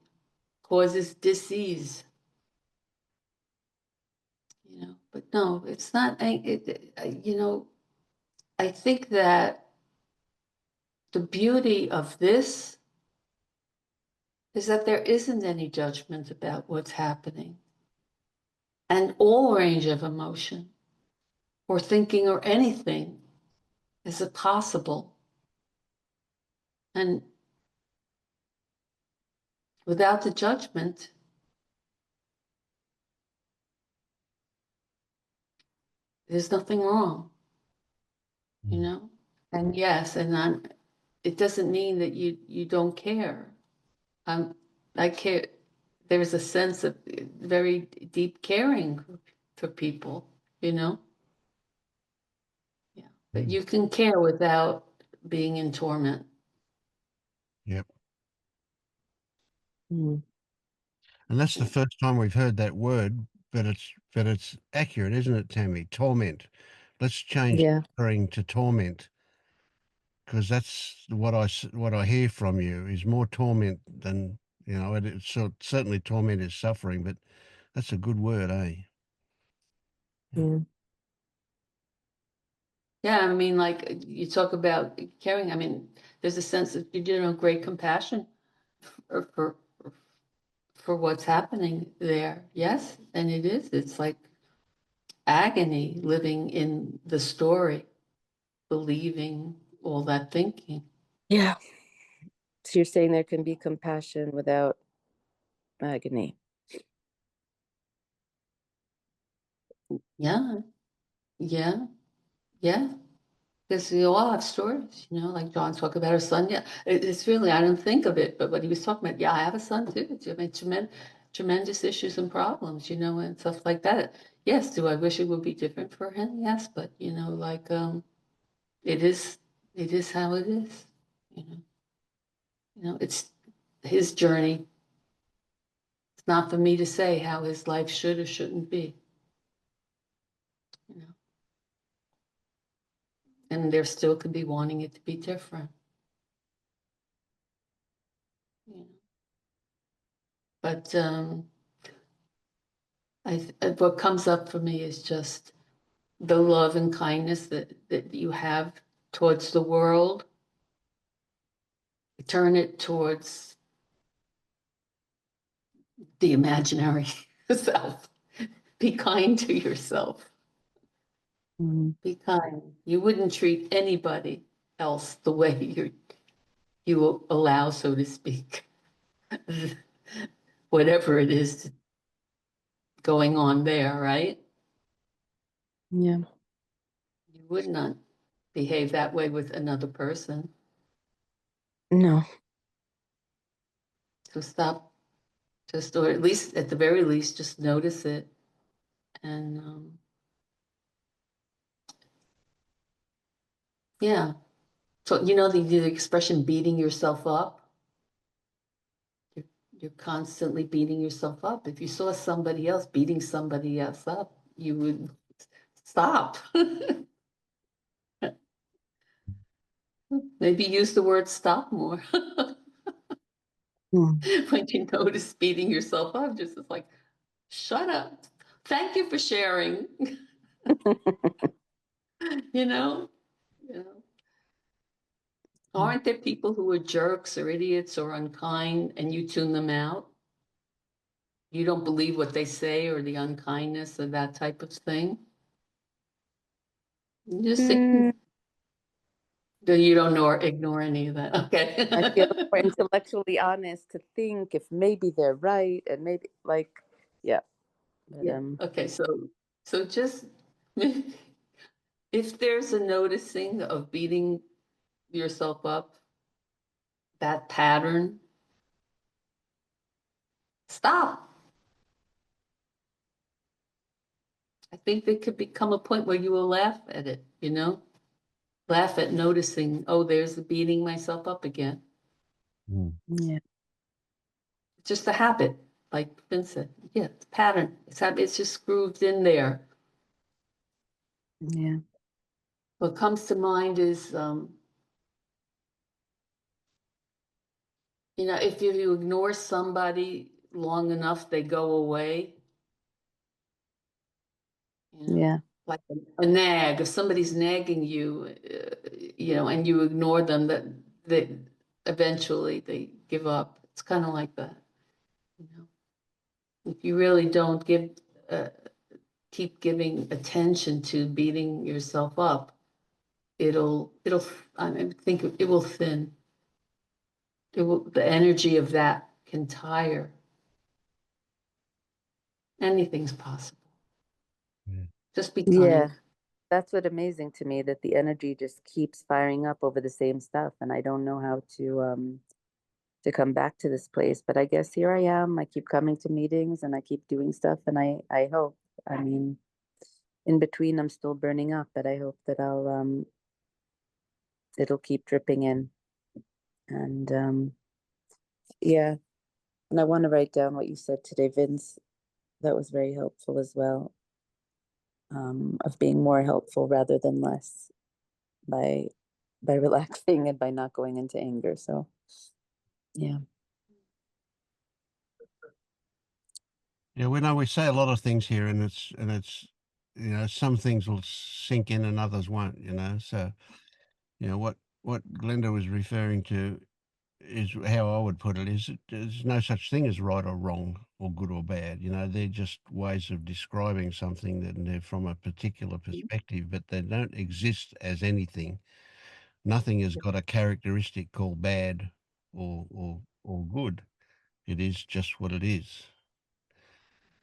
causes disease. You know, but no, it's not. You know, I think that the beauty of this is that there isn't any judgment about what's happening, and all range of emotion or thinking or anything is it possible. And without the judgment, there's nothing wrong, you know? And yes, it doesn't mean that you don't care. I care. There's a sense of very deep caring for people, you know? Yeah. But you can care without being in torment.
Yep.
Mm.
And that's the first time we've heard that word, but it's accurate, isn't it, Tammy? Torment. Let's change
Yeah.
suffering to torment, because that's what I hear from you is more torment than, you know. It's certainly torment is suffering, but that's a good word, eh?
Yeah.
Yeah, I mean, like you talk about caring. I mean, there's a sense of, you know, great compassion for, for for what's happening there. Yes, and it is. It's like agony living in the story, believing all that thinking.
Yeah. So you're saying there can be compassion without agony.
Yeah, yeah, yeah. Because we all have stories, you know, like John talked about her son. Yeah, it's really, I don't think of it, but what he was talking about, yeah, I have a son too. I mean, tremendous issues and problems, you know, and stuff like that. Yes, do I wish it would be different for him? Yes, but you know, like it is, it is how it is, you know. You know, it's his journey. It's not for me to say how his life should or shouldn't be. You know, and there still could be wanting it to be different. You know, but what comes up for me is just the love and kindness that you have towards the world. Turn it towards the imaginary self. Be kind to yourself.
Mm.
Be kind. You wouldn't treat anybody else the way you allow, so to speak, whatever it is going on there, right?
Yeah.
You would not behave that way with another person.
No.
So stop, just, or at least, at the very least, just notice it. And yeah. So, you know, the expression beating yourself up, you're constantly beating yourself up. If you saw somebody else beating somebody else up, you would stop. Maybe use the word stop more.
Mm.
When you notice beating yourself up, just it's like, shut up. Thank you for sharing. You know, you know. Aren't there people who are jerks or idiots or unkind and you tune them out? You don't believe what they say or the unkindness or that type of thing. You just
Mm,
you don't know or ignore any of that. Okay.
I feel more intellectually honest to think if maybe they're right and maybe like, yeah. But
Yeah. Okay. So just if there's a noticing of beating yourself up, that pattern, stop. I think there could become a point where you will laugh at it, you know, laugh at noticing, oh, there's the beating myself up again.
yeah,
It's just a habit, like Vincent. Yeah, it's a pattern. It's just grooved in there.
yeah,
What comes to mind is, you know, if you ignore somebody long enough, they go away. You know,
yeah,
like a nag. If somebody's nagging you, you know, and you ignore them, that they eventually they give up. It's kind of like that. You know, if you really don't uh, keep giving attention to beating yourself up, it'll. I think it will thin. It will. The energy of that can tire. Anything's possible.
Yeah.
Just be
yeah.
kind.
That's what amazing to me, that the energy just keeps firing up over the same stuff, and I don't know how to come back to this place. But I guess here I am. I keep coming to meetings and I keep doing stuff, and I hope. I mean, in between, I'm still burning up, but I hope that it'll keep dripping in, and yeah. And I want to write down what you said today, Vince. That was very helpful as well. Of being more helpful rather than less by relaxing and by not going into anger. So yeah.
Yeah, we know we say a lot of things here, and it's you know, some things will sink in and others won't. You know, so you know what Glenda was referring to is how I would put it is there's no such thing as right or wrong or good or bad. You know, they're just ways of describing something that they're from a particular perspective, but they don't exist as anything. Nothing has got a characteristic called bad or good. It is just what it is.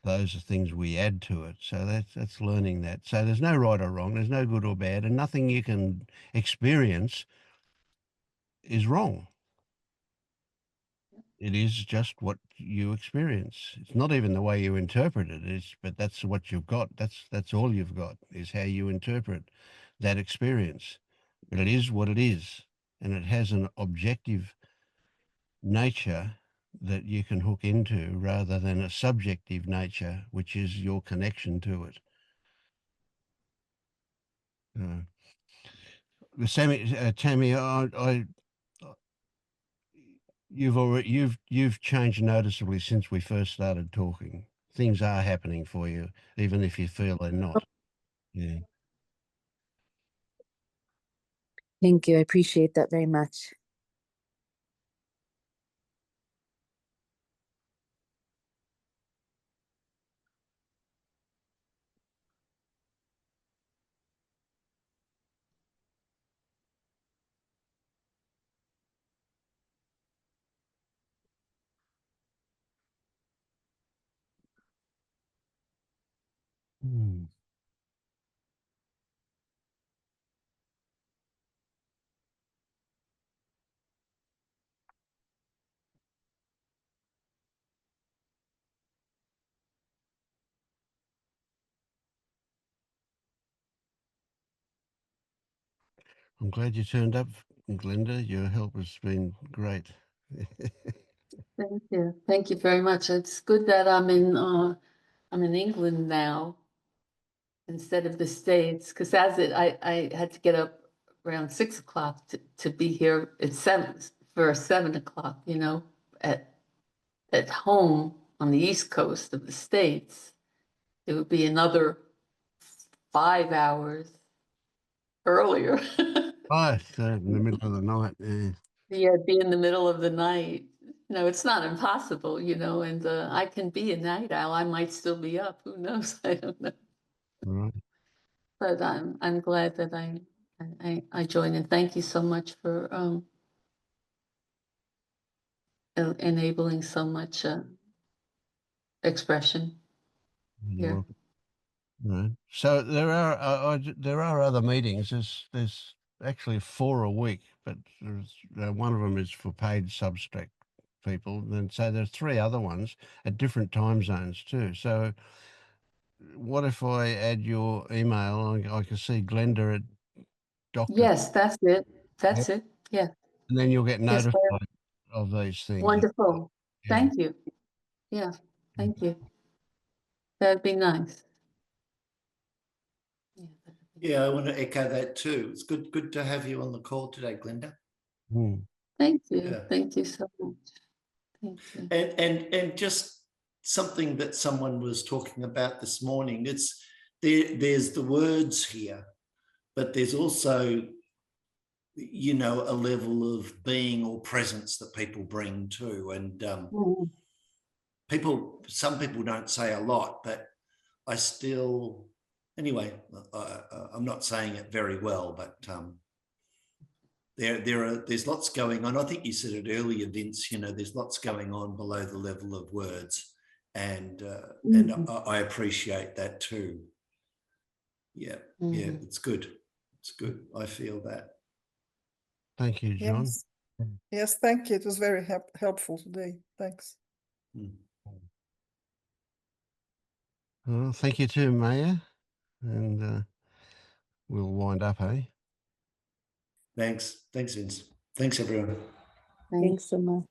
Those are things we add to it. So that's learning that. So there's no right or wrong. There's no good or bad, and nothing you can experience is wrong. It is just what you experience. It's not even the way you interpret it. But that's what you've got. That's all you've got is how you interpret that experience. But it is what it is, and it has an objective nature that you can hook into rather than a subjective nature, which is your connection to it. Sammy, Tammy, you've changed noticeably since we first started talking. Things are happening for you, even if you feel they're not. Yeah.
Thank you. I appreciate that very much.
Hmm. I'm glad you turned up, Glenda. Your help has been great.
Thank you. Thank you very much. It's good that I'm in England now instead of the States, because I had to get up around 6 o'clock to be here at 7 o'clock, at home on the East Coast of the States. It would be another 5 hours earlier.
Oh, so in the middle of the night. Yeah.
Yeah, be in the middle of the night. It's not impossible, and I can be a night owl. I might still be up. Who knows? I don't know.
Right.
But I'm glad that I joined, and thank you so much for enabling so much expression
You're
here.
welcome. Right. So there are other meetings. There's actually 4 a week, but one of them is for paid Substack people. And so there's 3 other ones at different time zones too. So what if I add your email? I can see Glenda at Doctor,
Yes, that's it. That's it. Yeah.
and then you'll get
Yes, Claire.
notified of these things.
Wonderful.
Yeah.
Thank you. Yeah. Thank you. That'd be nice. Yeah, that'd be
Yeah, I want to echo that too. It's good to have you on the call today, Glenda.
Hmm.
Thank you.
Yeah.
Thank you so much. Thank you.
And just something that someone was talking about this morning. It's there's the words here, but there's also a level of being or presence that people bring too. And
Mhm.
some people don't say a lot, but I still, anyway, I'm not saying it very well, but there's lots going on. I think you said it earlier, Vince. There's lots going on below the level of words, and
Mhm.
I appreciate that too. Yeah, yeah,
Mhm.
it's good. It's good. I feel that.
Thank you, John.
Yes. Yes, thank you. It was very helpful today. Thanks.
Mm.
Well, thank you too, Maya. And we'll wind up, eh?
Thanks, Vince. Thanks, everyone.
Thank
Thanks so much.